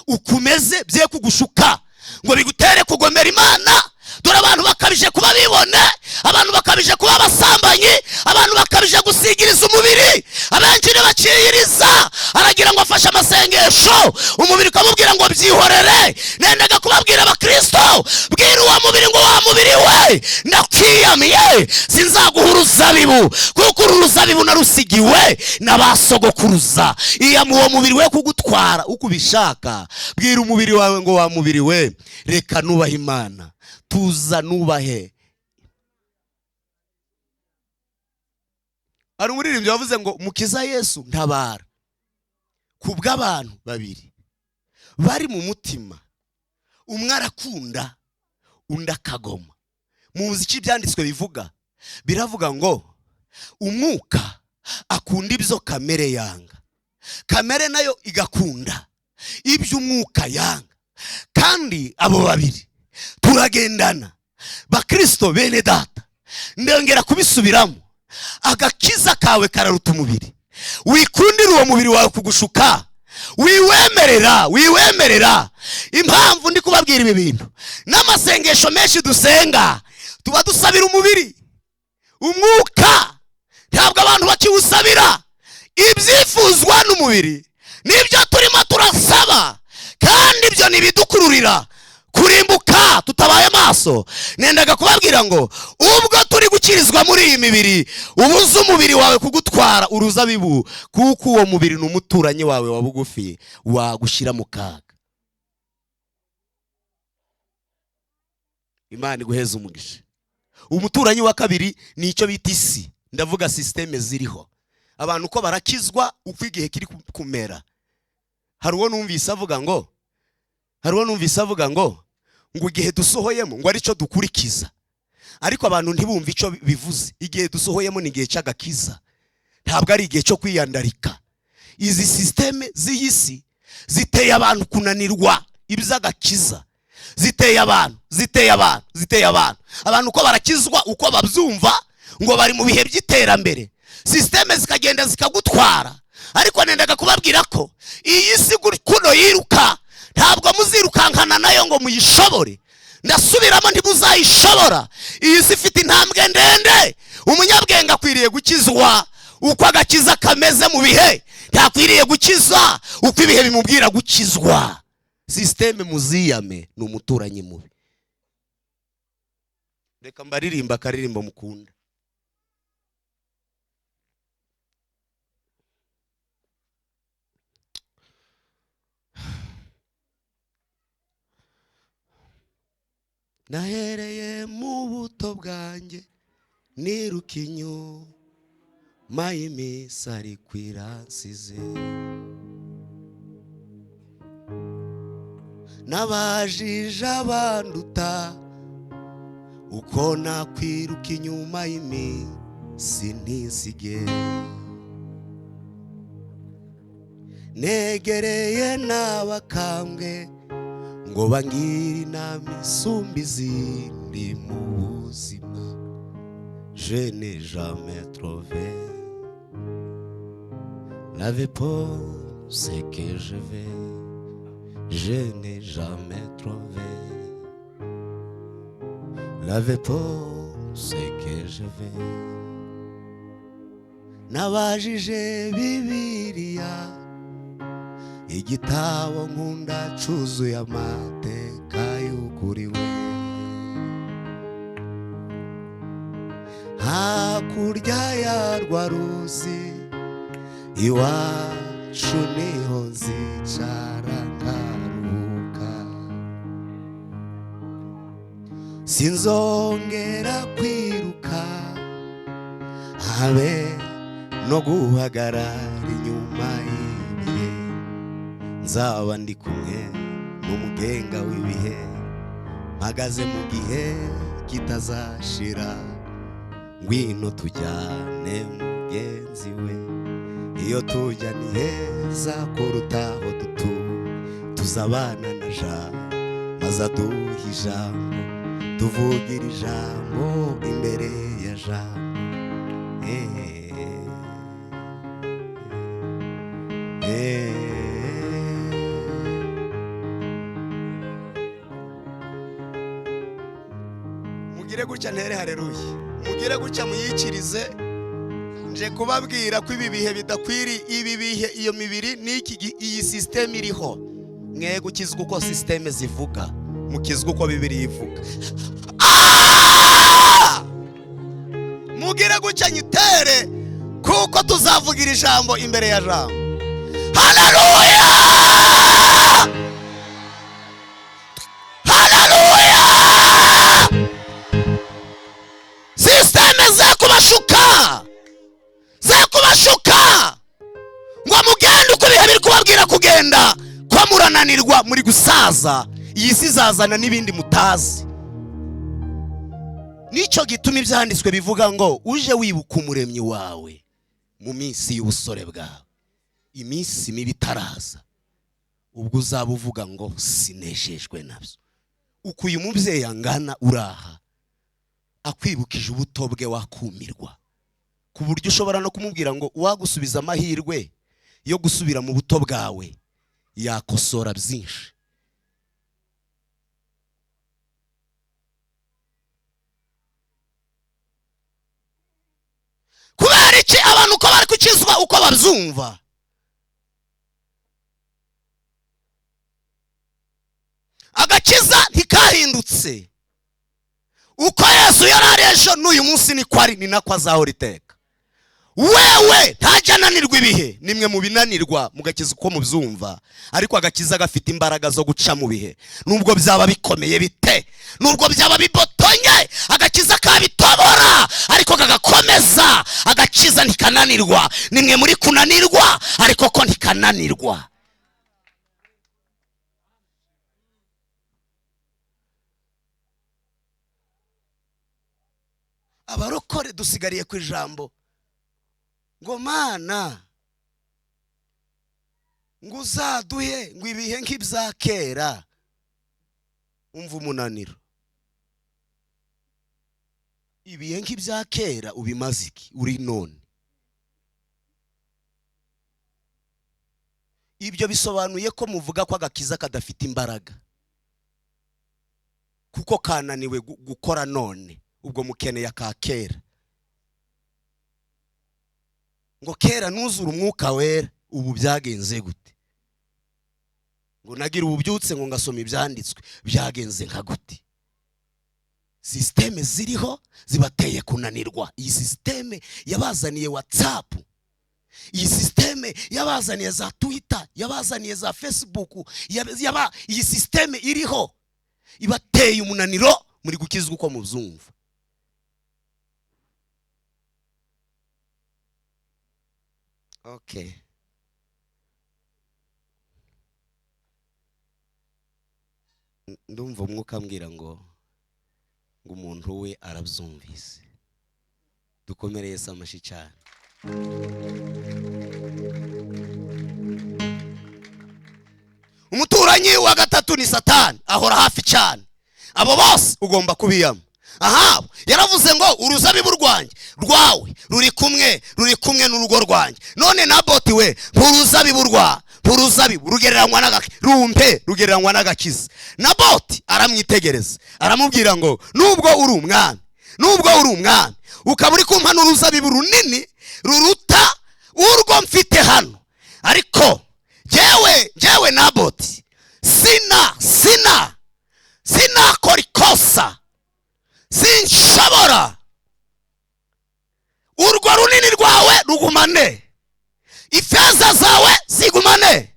ukumeze bye kugushuka ngo bigutere kugomera Imana. Dore abantu bakabije kuba bibone, abantu bakabije kuba abasambanyi, abantu bakabije gusigiriza umubiri, abenshi ntibaciyiriza. Aragira ngo afashe amasengesho, umubiri ukamubwira ngo byihorere. Nendaga kubabwira abakristo, bwira uwa mubiri ngo wa mubiri we ndakwiyamiye, sinzaguha uruzabibu, kuko uru ruzabibu narusigiwe n'abasogokuruza. Iyama uwo mubiri we kugutwara uko ubishaka. Bwira umubiri wawe ngo wa mubiri we reka nubaha Imana, tuza nubahe. Ari umuririmbyi wavuze ngo mukiza Yesu ntabara. Kubw'abantu babiri bari mu mutima, umwe arakunda undi akagoma. Muzi iki byanditswe bivuga? Biravuga ngo umwuka akunda ibyo kamere yanga, kamere nayo igakunda ibyo umwuka yanga. Kandi abo babiri turagendana. Bakristo bene data, ndongera kubisubiramo, agakiza kawe kararuta umubiri. Wikundira uwo mubiri wawe kugushuka, wiwemerera. Impamvu ndi kubabwira ibi bintu, n'amasengesho menshi dusenga tuba dusabira umubiri, umwuka ntabwo abantu bakiwusabira. Ibyifuzwa n'umubiri nibyo turimo turasaba, kandi ibyo nibidukururira kurimbuka tutabaye maso. Nendaga kubabwira ngo ubwo turi gukirizwa muri iyi mibiri, ubuze umubiri wawe kugutwara uruzabibu, kuko uwo mubiri n'umuturanyi wawe wa bugufi wagushyira mu kaga. Imana iguheza umugisha. Umuturanyi wa kabiri ni icyo bita isi. Ndavuga systeme ziriho. Abantu uko barakizwa uko igihe kiri kumera. Hari uwo numvise avuga ngo igihe dusohoyemo ngo ari cyo dukurikiza. Ariko abantu ntibumva icyo bivuze. Igihe dusohoyemo ni igihe cy'agakiza, ntabwo ari igihe cyo kwiyandarika. Izi systeme z'isi ziteye abantu kunanirwa iby'agakiza. Ziteye abantu. Abantu uko barakizwa uko babyumva ngo bari mu bihe by'iterambere, systeme zikagenda zikagutwara. Ariko nendaga kubabwira ko iyi si kuno yiruka, ntabwo muzirukankana nayo ngo muyishobore. Ndasubiramo, ntibuzayishobora. Iyi si ifite intambwe ndende. Umunyabwenge akwiriye gukizwa uko agakiza kameze mu bihe, ntakwiriye gukizwa uko ibihe bimubwira gukizwa. Systeme muziyame ni umuturanyi mubi. Reka mbaririmba akaririmbo mukunda. nahereye mu buto bwanjye niruka inyuma y'iminsi ariko iransize, nabajije abanduta uko nakwiruka inyuma y'iminsi ntisige, negereye n'abakambwe ngo bangire inama isumba izindi mu buzima. Je n'ai jamais trouvé la réponse que je veux. Je n'ai jamais trouvé la réponse que je veux. Nabajije Bibiliya, igitabo nkunda cyuzuye amateka y'ukuri we. Hakurya ya rwa ruzi iwacu niho nzicara nkaruhuka, sinzongera kwiruka habe no guhagarara inyuma y'ibihe, nzaba ndi kumwe n'umugenga w'ibihe, mpagaze mu gihe kitazashira. Ngwino tujyane mugenzi we, iyo tujya ni heza kuruta aho tuzabana na jambo, maze aduha ijambo, tuvugira ijambo imbere ya jambo. Mugire gutya ntere haleluya, mugire gutya muyikirize. Nje kubabwira ko ibi bihe bidakwiri, ibi bihe iyo mibiri n'iki iyi system iriho, mwe gukizwa uko system zivuga, mukizwa uko Bibiliya ivuga. Mugire gutya nyitere kuko tuzavugira ijambo imbere ya jambo. Haleluya, haleluya. Systeme ze kubashuka ngo mugende uko bihe biri kubabwira kugenda, kwa murananirwa muri gusaza, iyi si zazana n'ibindi mutazi. Nico gituma ibyanditswe bivuga ngo uje wibuka umuremyi wawe mu minsi y'ubusore bwawe, iminsi mibi itaraza, ubwo uzaba uvuga ngo sinejejwe nabyo. Uko uyu mubyeyi angana uraha akwibukije ubuto bwe wakumirwa, ku buryo ushobora no kumubwira ngo wagusubiza amahirwe yo gusubira mu buto bwawe, yakosora byinshi. Kubera iki abantu uko bari kukizwa uko babyumva? Agakiza ntikahindutse. Uko Yesu yari ejo n'uyu munsi ni kwari ni nako azahora iteka. Wewe ntajyananirwa ibihe, nimwe mu binanirwa mugakiza uko mubyumva, ariko agakiza gafite imbaraga zo guca mu bihe nubwo byaba bikomeye bite, nubwo byaba bibotonye, agakiza kabitobora ariko kagakomeza. Agakiza ntikananirwa, nimwe muri kunanirwa ariko ko ntikananirwa. Abarokore dusigariye ku ijambo ngo Mana ngo uzaduhe ngo ibihe nk'ibya kera. Umva umunaniro, ibihe nk'ibya kera ubimaze iki uri none? Ibyo bisobanuye ko muvuga ko agakiza kadafite imbaraga, kuko kananiwe gukora none. Ubwo mukeneye aka kera, ngo kera nuzura umwuka wera, ubu byagenze gute? Ngo nagira ububyutse ngo ngasoma ibyanditswe, byagenze nka gute? Systeme ziriho zibateye kunanirwa. Iyi systeme yabazaniye WhatsApp, iyi systeme yabazaniye za Twitter, yabazaniye za Facebook, iyi systeme iriho ibateye umunaniro muri gukizwa uko mubyumva. Okay, ndumva umwuka ambwira ngo umuntu we arabyumvise. Dukomereye Yesu amashyi cyane. Umuturanyi wa gatatu ni Satani, ahora hafi cyane. Abo bose ugomba kubiyama. Aha, yaravuze ngo uruzabibu rwanjye rwawe ruri kumwe n'urugo rwanjye. None Naboti we uruzabibu rwa uruzabibu rugereranywa n'agakiza. Naboti aramwitegereza, aramubwira ngo nubwo uri umwami ukaba uri kumpa n'uruzabibu runini ruruta urwo mfite hano, ariko jewe Naboti sinakora ikosa, sinshobora. Urwo runini rwawe rugumane, ifeza zawe zigumane,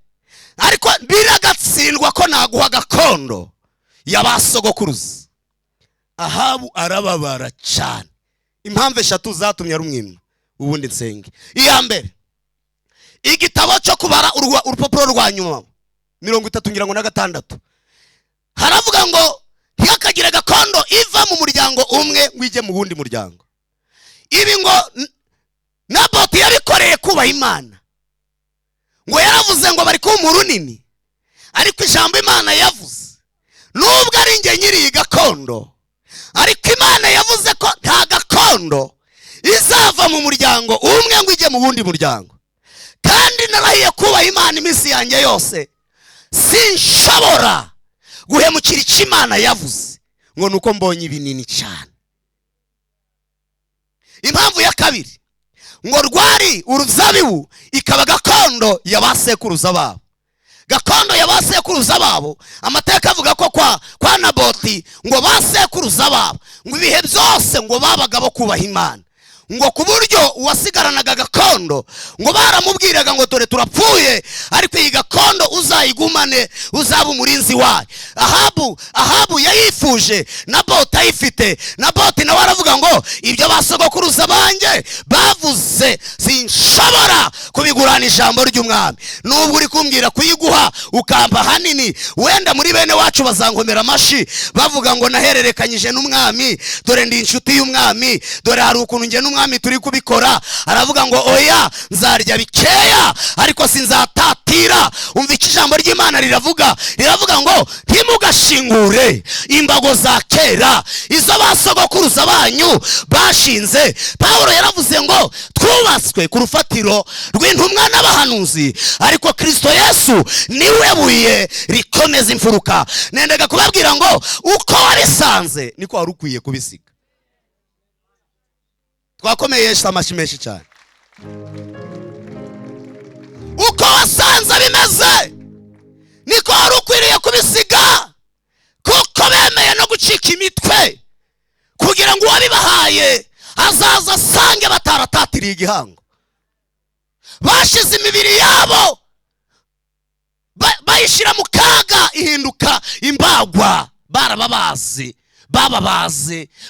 ariko biragatsindwa ko naguha gakondo y'abasogokuruza. Ahabu arababara cyane. Impamvu eshatu zatumye rumwima ubundi nsenge. Iya mbere, igitabo cyo kubara urupapuro rwa nyuma 36 haravuga ngo ntihakagire gakondo iva mu muryango umwe ngwije mu wundi muryango. Ibi ngo Naboti yabikoreye kubaha Imana, ngo yaravuze ngo bari ku runini, ariko ijambo Imana yavuze nubwo ari nge nyiri gakondo, ariko Imana yavuze ko nta gakondo izava mu muryango umwe ngwije mu wundi muryango. Kandi narahiye kubaha Imana iminsi yanjye yose, sinshobora guhemukira icyo Imana yavuze ngo nuko mbonye ibinini cyane. Impamvu ya kabiri, ngo rwari uruzabibu ikaba gakondo y'abasekuruza babo. Gakondo y'abasekuruza babo, amateka avuga ko kwa Naboti ngo basekuruza babo ngo ibihe byose ngo babaga bo kubaha Imana, ngo ku buryo uwasigaranaga gakondo ngo baramubwiraga ngo dore turapfuye, ariko iyi gakondo uzayigumane, uzaba umurinzi wayo. Ahabu yayifuje, Naboti ayifite. Naboti nawe aravuga ngo ibyo basogokuruza banjye bavuze sinshobora kubigurana ijambo ry'umwami. Nubwo uri kumbwira kuyiguha ukampa hanini, wenda muri bene wacu bazangomera amashi bavuga ngo nahererekanyije n'umwami, dore ndi inshuti y'umwami, dore hari ukuntu nge n'umwami turi kubikora. Aravuga ngo oya, nzarya bikeya ariko sinzatatira. Umva icyo ijambo ry'Imana riravuga ngo ntimugashingure imbago za kera izo basogokuruza banyu bashinze. Pawulo yaravuze ngo twubatswe ku rufatiro rw'intumwa n'abahanuzi, ariko Kristo Yesu niwe buye rikomeza imfuruka. Nendaga kubabwira ngo uko wabisanze niko wari ukwiye kubisiga. Twakomeye Yesu amashyi menshi cyane. Uko wasanze bimeze niko wari ukwiriye kubisiga, kuko bemeye no gucika imitwe kugira ngo uwabibahaye azaza asange bataratatiriye igihango. Bashize imibiri yabo bayishyira mu kaga ihinduka imbagwa.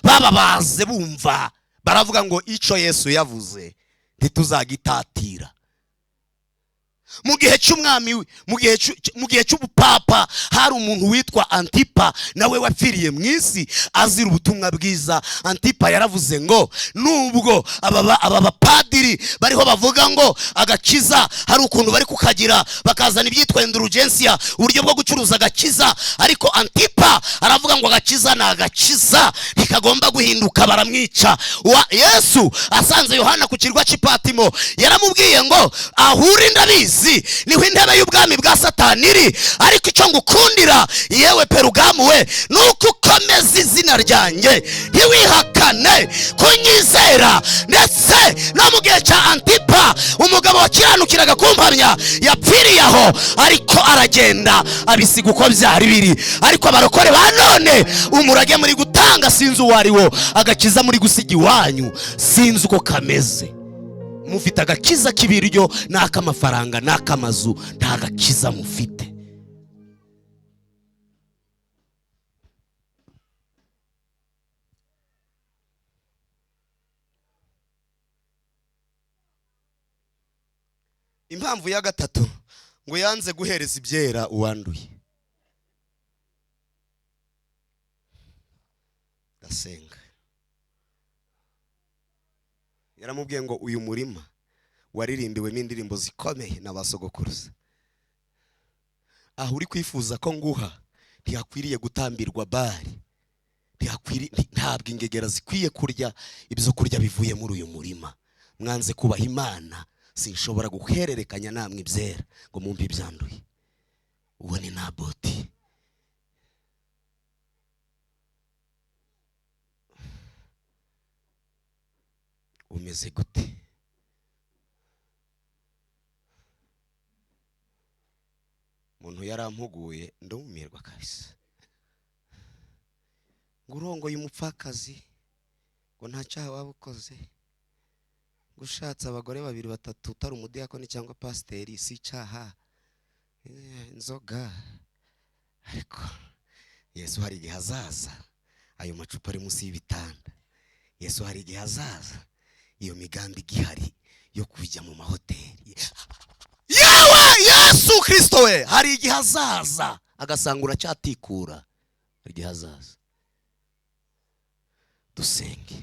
bababaze bumva, baravuga ngo icyo Yesu yavuze ntituzagitatira. Mu gihe cy'umwami, mu gihe cy'ubupapa, hari umuntu witwa Antipa, nawe wapfiriye mu isi azira ubutumwa bwiza. Antipa yaravuze ngo nubwo aba bapadiri bariho bavuga ngo agakiza hari ukuntu bari kukagira, bakazana ibyitwa indulgensia, uburyo bwo gucuruza agakiza, ariko Antipa aravuga ngo agakiza na agakiza ntikagomba guhinduka, baramwica. Yesu asanze Yohana ku kirwa cy'Ipatimo yaramubwiye ngo ahuri ndabizi niho intebe y'ubwami bwa Satani iri, ariko icyo ngukundira yewe Perugamu we nuko ukomeza izina ryanjye, ntiwihakane kunyizera. Ndetse no mu gihe cya Antipa umugabo wakiranukiraga kumpamya yapfiriye aho, ariko aragenda abisiga uko byari biri. Ariko abarokore ba none umurage muri gutanga sinzi uwo ari wo, agakiza muri gusiga iwanyu sinzi uko kameze. Mufite agakiza k'ibiryo n'akamafaranga n'akamazu, nta gakiza mufite. impamvu ya gatatu ngo yanze guhereza ibyera uwanduye. Ndasenga. Yaramubwiye ngo uyu murima waririmbiwemo indirimbo zikomeye n'abasogokuruza. Aho uri kwifuza ko nguha ntihakwiriye gutambirwa Bali, ntabwo ingegera zikwiye kurya ibyo kurya bivuye muri uyu murima. Mwanze kubaha Imana, sinshobora guhererekanya namwe ibyera ngo mumpe ibyanduye. Uwo ni Naboti. Umeze gute? Umuntu yarampuguye ndumirwa kabisa. Ngurongoye umupfakazi ngo nta cyaha waba ukoze, gushatse abagore 2-3 utari umudiyakoni cyangwa pasiteri si cyaha, inzoga. Ariko Yesu hari igihe azaza ayo macupa ari munsi y'ibitanda. Yesu hari igihe azaza iyo migambi igihari yo kujya mu mahoteli. Yewe Yesu Kristo we, hari igihe azaza agasanga uracyatikura. Hari igihe azaza. Dusenge.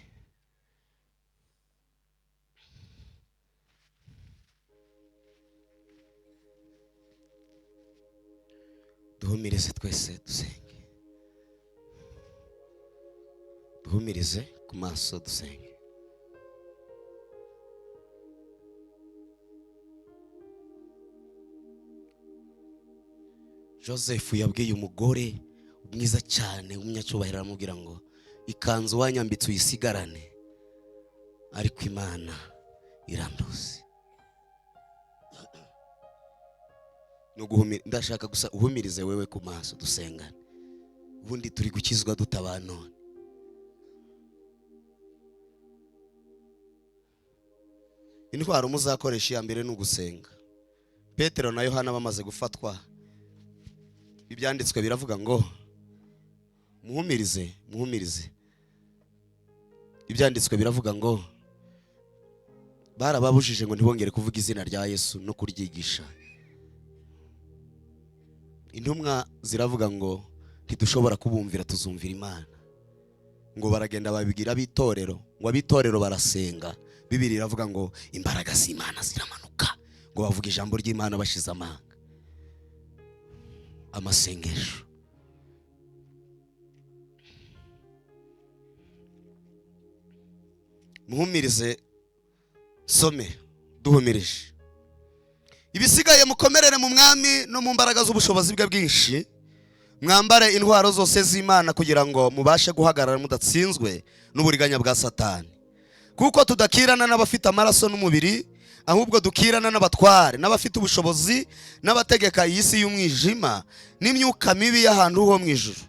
Duhumirize twese dusenge. Duhumirize ku maso dusenge. Joseph yabwiye umugore mwiza cyane w'umunyacyubahiro, aramubwira ngo ikanzu wanyambitse uyisigarane, ariko Imana iranduzi. Ndashaka gusa uhumirize wewe ku maso dusengane. Ubundi turi gukizwa dutabanone. Intwaro muzakoresha ya mbere n'ugusenga. Petero na Yohana bamaze gufatwa, ibyanditswe biravuga ngo muhumirize. Ibyanditswe biravuga ngo barababujije ngo ntibongere kuvuga izina rya Yesu no kuryigisha. Intumwa ziravuga ngo ntidushobora kubumvira, tuzumvira Imana. Ngo baragenda babigira abitorero, ngo abitorero barasenga. Bibiri iravuga ngo imbaraga z'Imana ziramanuka, ngo bavuga ijambo ry'Imana bashize amanga. Amasengesho. Muhumirize, some duhumirije. Ibisigaye mukomerere mu mwami no mu mbaraga z'ubushobozi bwe bwinshi. Mwambare intwaro zose z'Imana kugira ngo mubashe guhagarara mudatsinzwe n'uburiganya bwa Satani. Kuko tudakirana n'abafite amaraso n'umubiri, ahubwo dukirana n'abatware, n'abafite ubushobozi, n'abategeka iyi si y'umwijima n'imyuka mibi y'ahantu ho mu ijuru.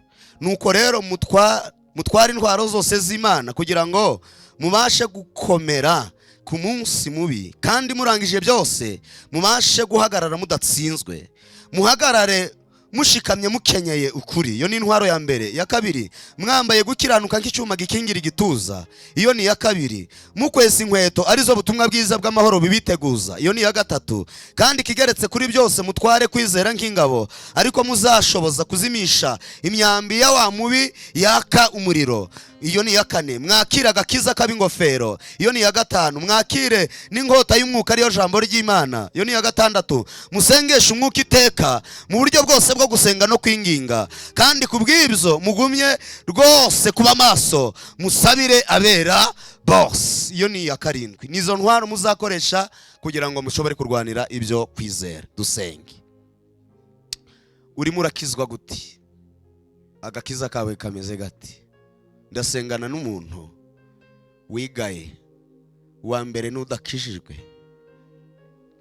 Nuko rero mutware intwaro zose z'Imana kugira ngo mubashe gukomera ku munsi mubi, kandi murangije byose mubashe guhagarara mudatsinzwe. Muhagarare mushikamye mukenyeye ukuri. Iyo ni intwaro ya mbere. Ya kabiri, mwambaye gukiranuka nk'icyuma gikingira igituza. Iyo ni ya kabiri. Mukwesa inkweto arizo butumwa bwiza bw'amahoro bibiteguza. Iyo ni ya gatatu. Kandi kigeretse kuri byose mutware kwizera nk'ingabo, ariko muzashoboza kuzimisha imyambi ya wa mubi yaka umuriro. Iyo ni ya kane. Mwakira agakiza k'ab'ingofero. Iyo ni ya gatanu. Mwakire n'inkota y'umwuka ariyo jambo ry'Imana. Iyo ni ya gatandatu. Musengeshe umwuka iteka mu buryo bwose bwo gusenga no kwinginga, kandi kubw'ibyo mugumye rwose kuba maso, musabire abera bose. Iyo ni ya karindwi. Nizo ntwaro muzakoresha kugira ngo mushobore kurwanira ibyo kwizera. Dusenge. Urimo urakizwa guti? Agakiza kawe kameze gati? Ndasengana n'umuntu wigaye wa mbere n'udakijijwe,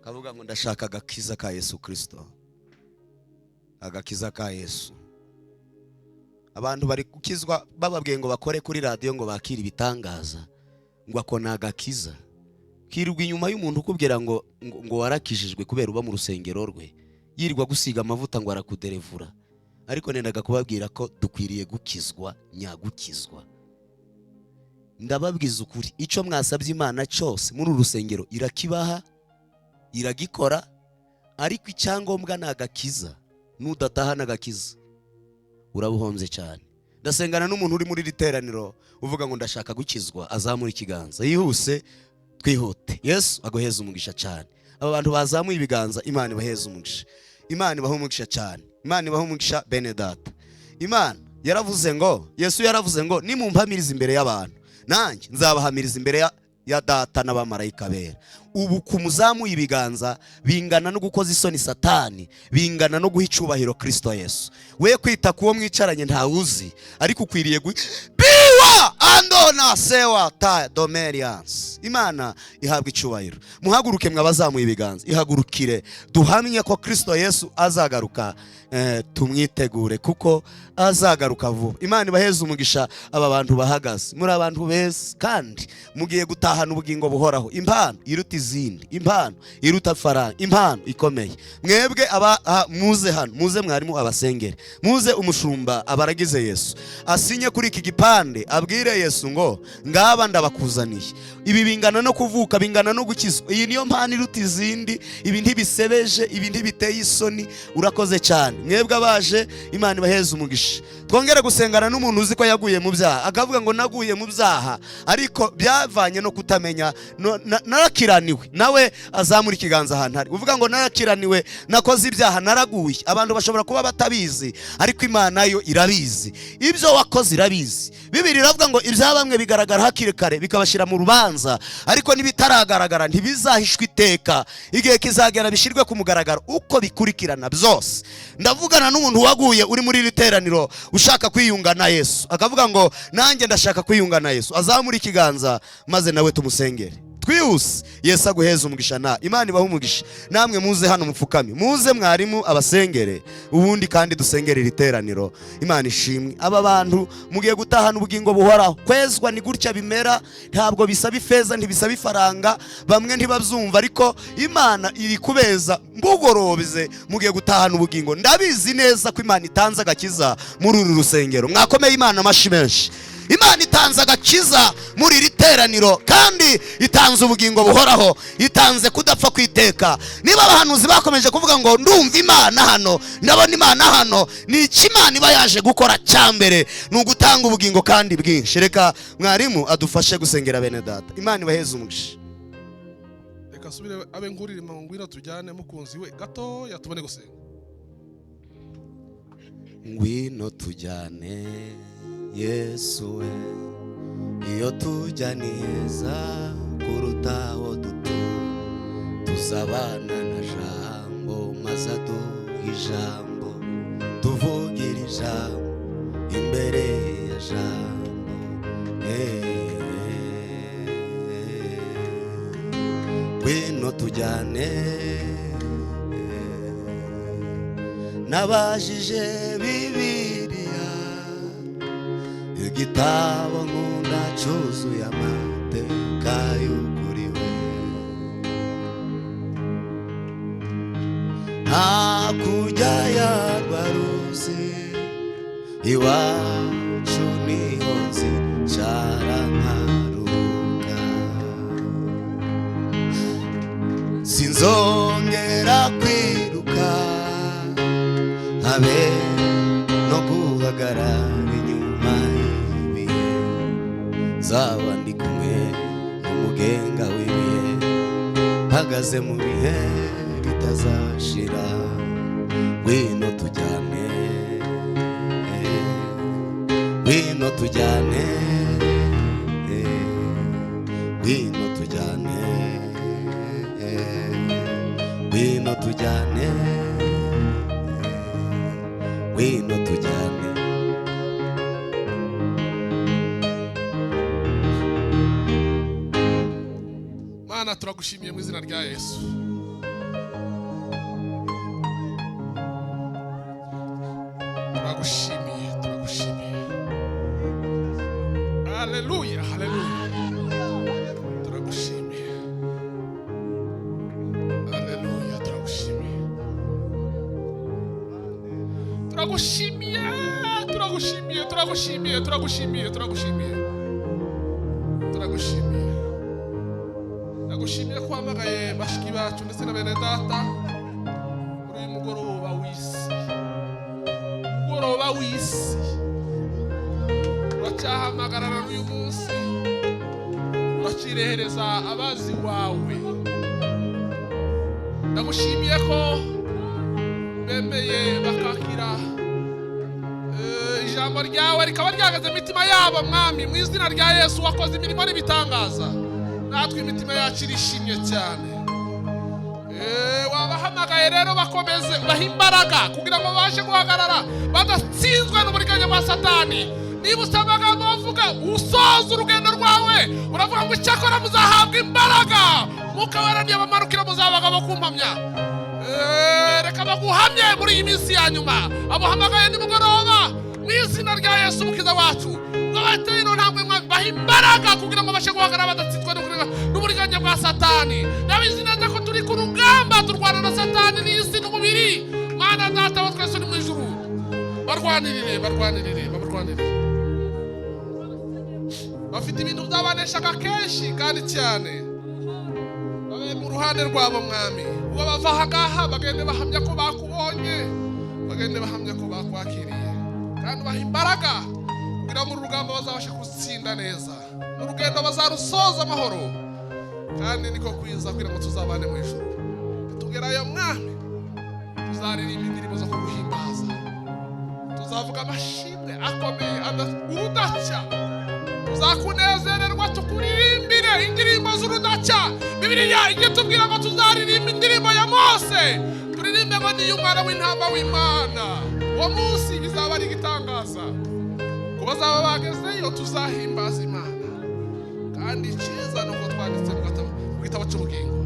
kavuga ngo ndashaka agakiza ka Yesu Kristo. Agakiza ka Yesu. Abantu bari gukizwa bababwiye ngo bakore kuri radio ngo bakira ibitangaza, ngo akona agakiza. Kirwa inyuma y'umuntu ukubwira ngo warakijijwe kubera uba mu rusengero rwe, yirirwa gusiga amavuta ngo arakuderevura. Ariko nendaga kubabwira ko dukwiriye gukizwa nyagukizwa. Ndababwiza ukuri, icyo mwasabye Imana cyose muri urusengero irakibaha, iragikora, ariko icyangombwa ni agakiza. Nudatahana agakiza urabuhombye cyane. Ndasengana n'umuntu uri muri riteraniro uvuga ngo ndashaka gukizwa, azamura ikiganza yihuse twihute. Yesu aguheza umugisha cyane. Aba bantu bazamuye ibiganza, Imana ibaheza umugisha. Imana ibaha umugisha cyane. Imana ibaha umugisha bene data. Imana yaravuze ngo, Yesu yaravuze ngo nimumpamiriza imbere y'abantu, nanjye nzabahamiriza imbere ya data n'abamarayika bera. Ubu kumuzamuye ibiganza bingana no gukoza isoni Satani, bingana no guha icyubahiro Kristo Yesu. We kwita kuwo mwicaranye ntawuzi, ariko ukwiriye biwa andona sewa ta domerians. Imana ihabwa icyubahiro. Muhaguruke mwabazamuye ibiganza, ihagurukire duhamye ko Kristo Yesu azagaruka. Tumwitegure kuko azagaruka vuba. Imana ibaheza umugisha aba bantu bahagaze. Muri abantu beza kandi mugiye gutahana ubugingo buhoraho. Impano iruta izindi, impano iruta faranga, impano ikomeye. Mwebwe muze hano, muze mwarimu abasengere, muze umushumba abaragize Yesu asinye kuri iki gipande, abwire Yesu ngo ngaba ndabakuzaniye. Ibi bingana no kuvuka, bingana no gukizwa. Iyi niyo mpano iruta izindi. Ibi ntibisebeje, ibi ntibiteye isoni. Urakoze cyane mwebwe abaje. Imana ibaheza umugisha. Twongere gusengana n'umuntu uzi ko yaguye mu byaha, akavuga ngo naguye mu byaha ariko byavanye no kutamenya. Narakiraniwe, nawe azamura ikiganza ahantu hari, uvuga ngo narakiraniwe, nakoze ibyaha, naraguye. Abantu bashobora kuba batabizi ariko Imana yo irabizi. Ibyo wakoze irabizi. Bibiri iravuga ngo ibya bamwe bigaragara hakiri kare bikabashira mu rubanza, ariko nibitaragaragara ntibizahishwe iteka. Igihe kizagera bishirwe ku mugaragaro uko bikurikirana byose. Ndavugana n'umuntu waguye uri muri riteraniro ushaka kwiyunga na Yesu, akavuga ngo nanjye ndashaka kwiyunga na Yesu, azamura ikiganza maze nawe tumusengere. Twihuse. Yesu aguheza umugisha. Na Imana ibaha umugisha. Namwe muze hano mupfukame, muze mwarimu abasengere, ubundi kandi dusengere riteraniro. Imana ishimwe. Aba bantu mugiye gutahana ubugingo buhoraho. Kwezwa ni gutya bimera, ntabwo bisaba ifeza, ntibisaba ifaranga. Bamwe ntibabyumva ariko Imana iri kubeza mbugorobeze. Mugiye gutahana ubugingo. Ndabizi neza ko Imana itanze agakiza muri uru rusengero. Mwakomeye Imana amashi menshi. Imana itanze agakiza muri riteraniro kandi itanze ubugingo buhoraho, itanze kudapfa kwiteka. Niba abahanuzi bakomeje kuvuga ngo ndumva Imana hano, ndabona Imana hano, ni iki Imana iba yaje gukora cyambere? Ni ugutanga ubugingo kandi bwinshi. Reka mwarimu adufashe gusengera bene data. Imana ibaheze umugisha. Reka subire abe ngurire ngwino tujyane mukunzi we gato yatubone gusenga. Ngwino tujyane Yesu we, iyo tujya neza kuruta aho duto, tuzabana na jambo maze aduha ijambo, tuvugira ijambo imbere ya jambo. Ngwino tujyane. Nabajije Bibiliya, igitabo nkunda cyuzuye amateka y'ukuri we. Hakurya yarwa ruzi iwacu niho nzicara nkaruhuka, sinzongera kwiruka habe no guhagarara inyuma y'ibihe. Nzaba ndi kumwe n'umugenga w'ibihe, mpagaze mu bihe bitazashira. Ngwino tujyane, ngwino tujyane, ngwino tujyane, ngwino tujyane, ngwino tujyane. Mana turagushimiye mu izina rya Yesu. Turagushimiye, turagushimiye. Haleluya, haleluya. Turagushimiye. Haleluya, turagushimiye. Turagushimiye, turagushimiye, turagushimiye, turagushimiye, turagushimiye. Turagushimiye. Nagushimiye ko hamagaye bashiki bacu ndetse na bene data umugoroba w'isi, umugoroba w'isi uracyahamagarana n'uyu munsi, uracirehereza abazi wawe. Ndagushimiye ko bemeye bakakira ijambo ryawe rikaba ryagaze imitima yabo mwami, mu izina rya Yesu wakoze imirimo n'ibitangaza, natwe imitima yacu irishimye cyane. Wabahamagaye rero bakomeze ubaha imbaraga kugira ngo babashe guhagarara badatsinzwe n'uburiganya bwa Satani. Niba usaba amagambo bavuga usoza urugendo rwawe, uravuga ngo icyakora muzahabwa imbaraga, Mwuka Wera niyabamanukira muzabaga bo kumpamya. Reka baguhamye muri iyi minsi ya nyuma. Abahamagaye nimugoroba mu izina rya Yesu umukiza wacu, ngabateye no ntambwe mwami, baha imbaraga kugira ngo babashe guhagarara badatsinzwe n'uburiganya bwa Satani. Ndabizi neza ko turi ku rugamba turwana na Satani n'isi n'umubiri. Mana Data wa twese uri mu ijuru, barwanirire bafite ibintu byabaneshaga kenshi kandi cyane, babe mu ruhande rwabo mwami. Uwo bava ahangaha bagende bahamya ko bakubonye, bagende bahamya ko bakwakiriye, kandi baha imbaraga kugira ngo urugamba bazabashe gutsinda neza, n'urugendo bazarusoza amahoro, kandi niko kwiza kugira ngo tuzabane mu ijuru. Tugerayo mwami, tuzaririmba indirimbo zo kuguhimbaza, tuzavuga amashimwe akomeye udacya, tuzakunezererwa tukuririmbire indirimbo z'urudaca. Bibiliya ijye tubwira ngo tuzaririmba indirimbo ya Mose, turirimbe ngo ni umwana w'intama w'Imana. Uwo munsi bizaba ari igitangaza, ko bazaba bagezeyo tuzahimbaza Imana. Kandi icyiza nuko twanditse mu gitabo cy'ubugingo,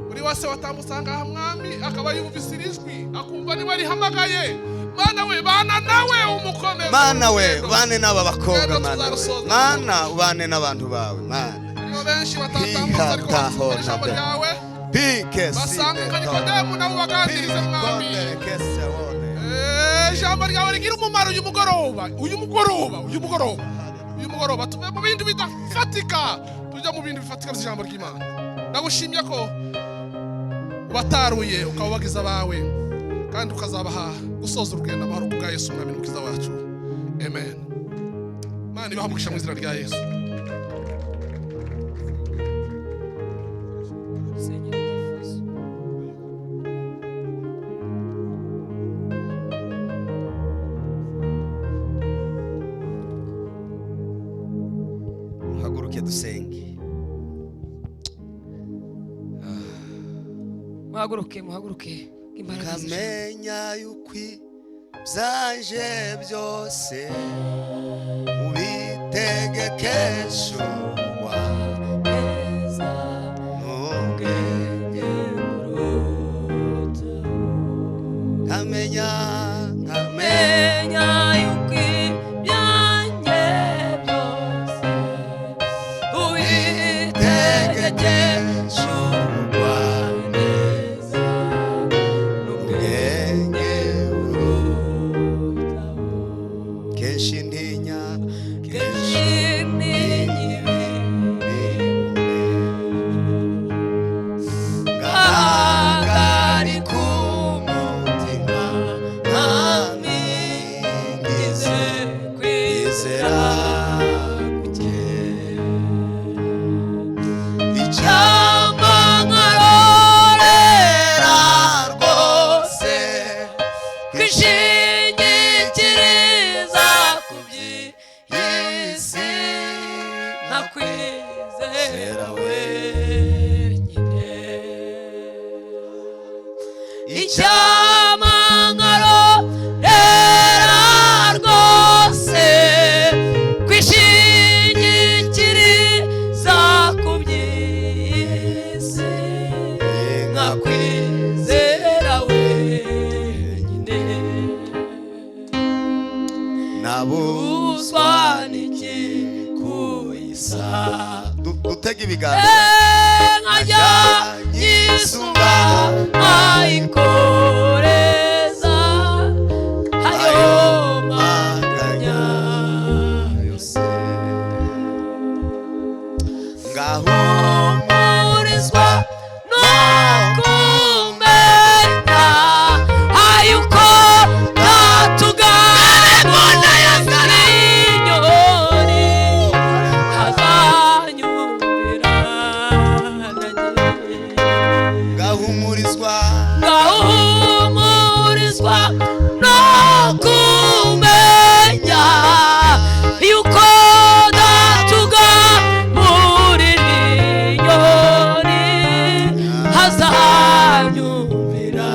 buri wese watamusanga aha mwami akaba yumvise ijwi akumva niba rihamagaye. Mana we bana nawe umukomeze, Mana we bane n'aba bakobwa, Mana ubane n'abantu bawe. Mana iyo benshi batatambutse ariko bafite ijambo ryawe, basanga Nikodemu nabo baganirize mwami. Ijambo ryawe rigira umumaro uyu mugoroba tuve mu bindi bidafatika tujya mu bindi bifatika by'ijambo ry'Imana. Ndagushimye ko ubataruye ukababagiza abawe, kandi ukazabaha gusoza urugendo amahoro kubwa Yesu mwami n'umukiza wacu. Amen. Mana ibahamugisha mu izina rya Yesu. Haguruke dusenge. Muhaguruke Kamenya yukwi byaje byose ubitegekesha neza n'ubwenge buruta. Kamenya yukwi byanjye byose ubitegekesha dutega ibiganza nkajya yisunga ayikoreza ayo maganya yose ngahumurizwa no kumenya ngahumurizwa no kumenya yuko datuga muri ninyoni hazanyumvira.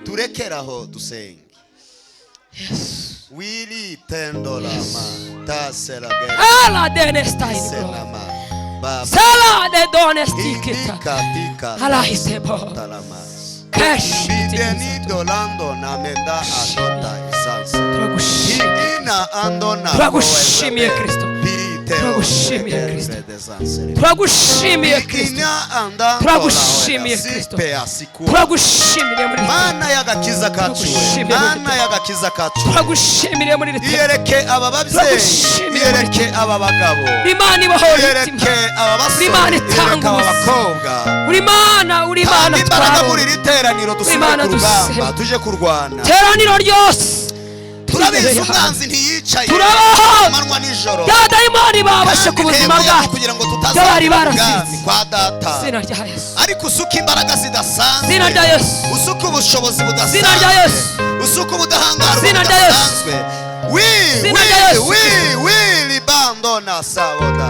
turekeraho dusenge. Wili tendolama taselage ala denestaino selama baba sala de donestikita tika ala hisebo talama cash bideni dolando na menda adota isansi turagushimiye ina andona turagushimiye Kristo turagushimiye Kristo turagushimiye Kristo turagushimiye Kristo turagushimiye muri mana y'agakiza kacu mana y'agakiza kacu turagushimiye muri rite yereke aba babyeyi yereke aba bagabo Imana ibohora yereke aba basore Imana yereke itanga aba bakobwa uri Imana imbaraga muri iri teraniro dusubire ku rugamba tuje kurwana teraniro ryose turabizi umwanzi ntiyicaye amanywa nijoro dadayimoni babashe ku buzima bwacu kugira ngo tutaza bari barazize kwa data zina rya Yesu ariko usuka imbaraga zidasanzwe zina rya Yesu usuka ubushobozi budasanzwe zina rya Yesu usuka ubudahangarwa zina rya Yesu budasanzwe libandona saoda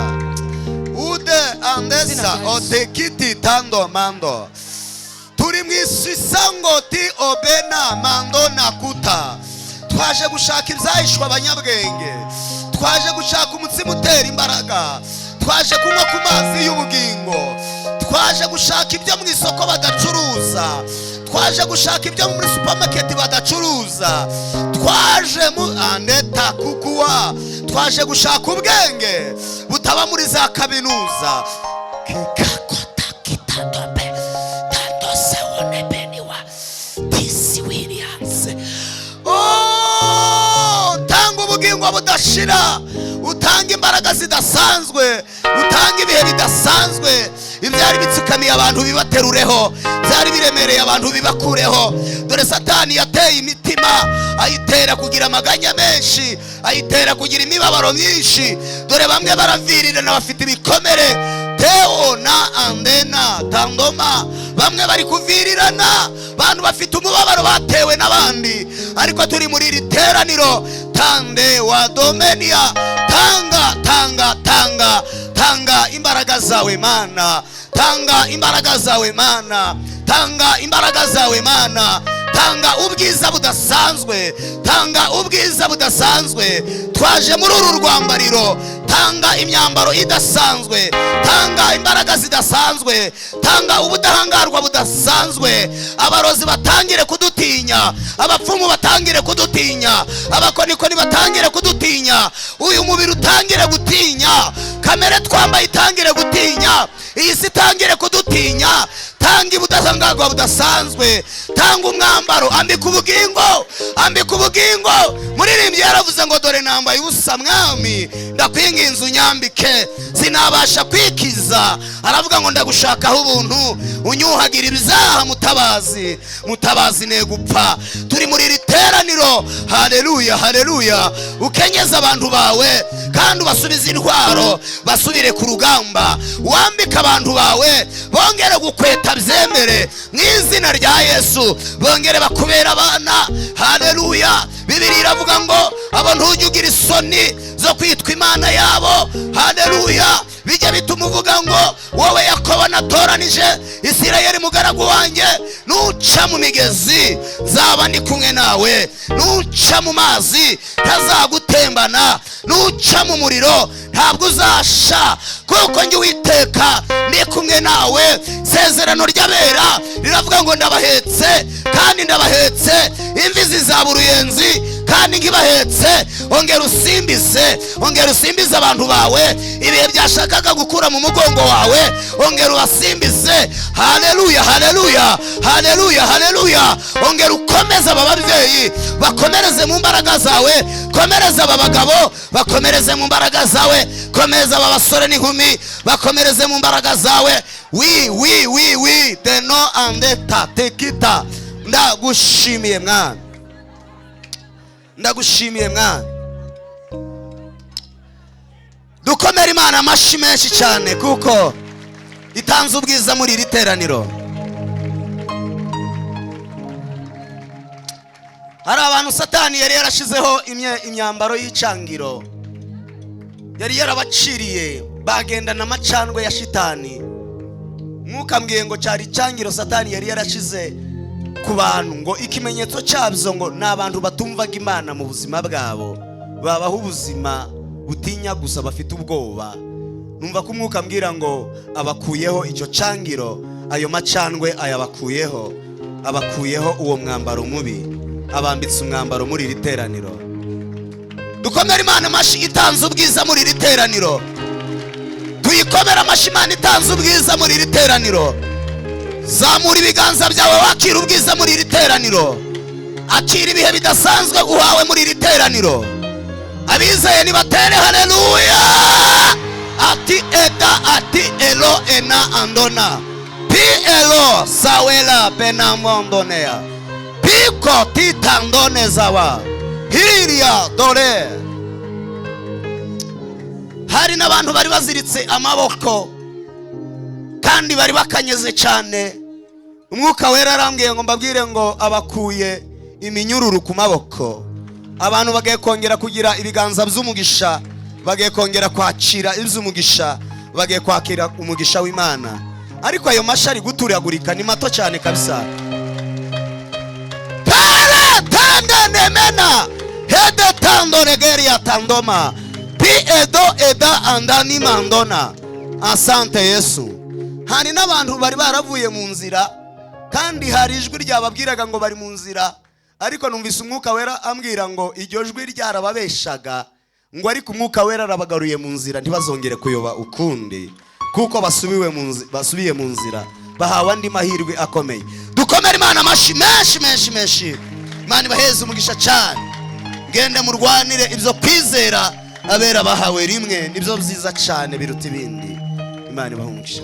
ude andesa otekiti tando mando turi mu isi sangoti obena mando nakuta twaje gushaka ibyahishwe abanyabwenge twaje gushaka umutsima utera imbaraga twaje kunywa ku mazi y'ubugingo twaje gushaka ibyo mu isoko badacuruza twaje gushaka ibyo muri supermarket badacuruza twaje mu aneta kukuwa twaje gushaka ubwenge butaba muri za kaminuza kikakota kitadobe tanto seone beniwa tisi Williams utanga ubugingo budashira utanga imbaraga zidasanzwe utanga ibihe bidasanzwe ibyari bitsikamiye abantu bibaterureho byari biremereye abantu bibakureho dore satani yateye imitima ayitera kugira amaganya menshi ayitera kugira imibabaro myinshi dore bamwe baravirirana bafite ibikomere teo na andena tangoma bamwe bari kuvirirana bantu bafite umubabaro batewe n'abandi ariko turi muri iri teraniro tande wa domenia tanga imbaraga zawe mana tanga imbaraga zawe mana tanga imbaraga zawe mana tanga ubwiza budasanzwe tanga ubwiza budasanzwe twaje muri uru rwambariro tanga imyambaro idasanzwe tanga imbaraga zidasanzwe tanga ubudahangarwa budasanzwe abarozi batangire kudutinya abapfumu batangire kudutinya abakonikoni batangire kudutinya uyu mubiri utangire gutinya kamere twambaye itangire gutinya iyi si itangire kudutinya tanga ubudahangarwa budasanzwe tanga umwambaro ambika ubugingo muririmbyi yaravuze ngo dore nambaye ubusa mwami ndakwinginze unyambike sinabasha kwikiza aravuga ngo ndagushakaho ubuntu unyuhagira ibyaha mutabazi ne gupfa turi muri iri teraniro haleluya ukenyeza abantu bawe kandi ubasubize intwaro basubire ku rugamba wambika abantu bawe bongere gukweta byemere mu izina rya Yesu bongere bakubera abana haleluya Bibiliya iravuga ngo abo ntujye ugira isoni zo kwitwa imana yabo haleluya bijya bituma uvuga ngo wowe Yakobo natoranije Isirayeli mugaragu wanjye nuca mu migezi zaba ndi kumwe nawe nuca mu mazi ntazagutembana nuca mu muriro ntabwo uzasha kuko njye Uwiteka ndi kumwe nawe sezerano ry'abera riravuga ngo ndabahetse kandi ndabahetse imvi zizaba uruyenzi kandi ngibahetse ongera usimbize abantu bawe ibihe byashakaga gukura mu mugongo wawe ongera ubasimbize haleluya ongera ukomeze aba babyeyi bakomereze mu mbaraga zawe komereza aba bagabo bakomereze mu mbaraga zawe komeza aba basore n'inkumi bakomereze mu mbaraga zawe wi de no andeta tekita ndagushimiye mwana dukomere Imana amashyi menshi cyane kuko itanze ubwiza muri iri teraniro. Hari abantu Satani yari yarashizeho imyambaro y'icangiro, yari yarabaciriye bagendana amacandwe ya shitani. Mwuka mbwiye ngo cyari icangiro Satani yari yarashize ku bantu, ngo ikimenyetso cyabyo ngo ni abantu batumvaga Imana mu buzima bwabo, babaho ubuzima butinya gusa, bafite ubwoba. Numva ko umwuka mbwira ngo abakuyeho icyo cangiro, ayo macandwe ayabakuyeho, abakuyeho uwo mwambaro mubi, abambitse umwambaro muri iri teraniro. Dukomere Imana amashyi itanze ubwiza muri iri teraniro. Tuyikomere amashyi Imana itanze ubwiza muri iri teraniro. Zamura ibiganza byawe wakira ubwiza muri iri teraniro. Akira ibihe bidasanzwe uhawe muri iri teraniro. Abizeye nibatere haleluya. Ati eda ati elo ena andona. Pi elo sawela penamondonea. Piko titandone zawa. Hiria dore. Hari n'abantu bari baziritse amaboko kandi bari bakanyeze cyane. Umwuka wera arambwiye ngo mbabwire ngo abakuye iminyururu ku maboko. Abantu bagiye kongera kugira ibiganza by'umugisha, bagiye kongera kwakira iby'umugisha, bagiye kwakira umugisha w'Imana. Ariko ayo mashari guturagurika ni mato cyane kabisa. Tanda nemena hede tando regeria tandoma pi edo eda andani mandona. Asante Yesu. Hari n'abantu bari baravuye mu nzira kandi hari ijwi ryababwiraga ngo bari mu nzira, ariko numvise umwuka wera ambwira ngo iryo jwi ryarababeshaga, ngo ariko umwuka wera arabagaruye mu nzira, ntibazongere kuyoba ukundi kuko basubiye mu nzira, bahawe andi mahirwe akomeye. Dukomere Imana amashyi menshi. Imana ibaheze umugisha cyane. Gende murwanire ibyo kwizera abera bahawe rimwe, nibyo byiza cyane biruta ibindi. Imana ibahe umugisha.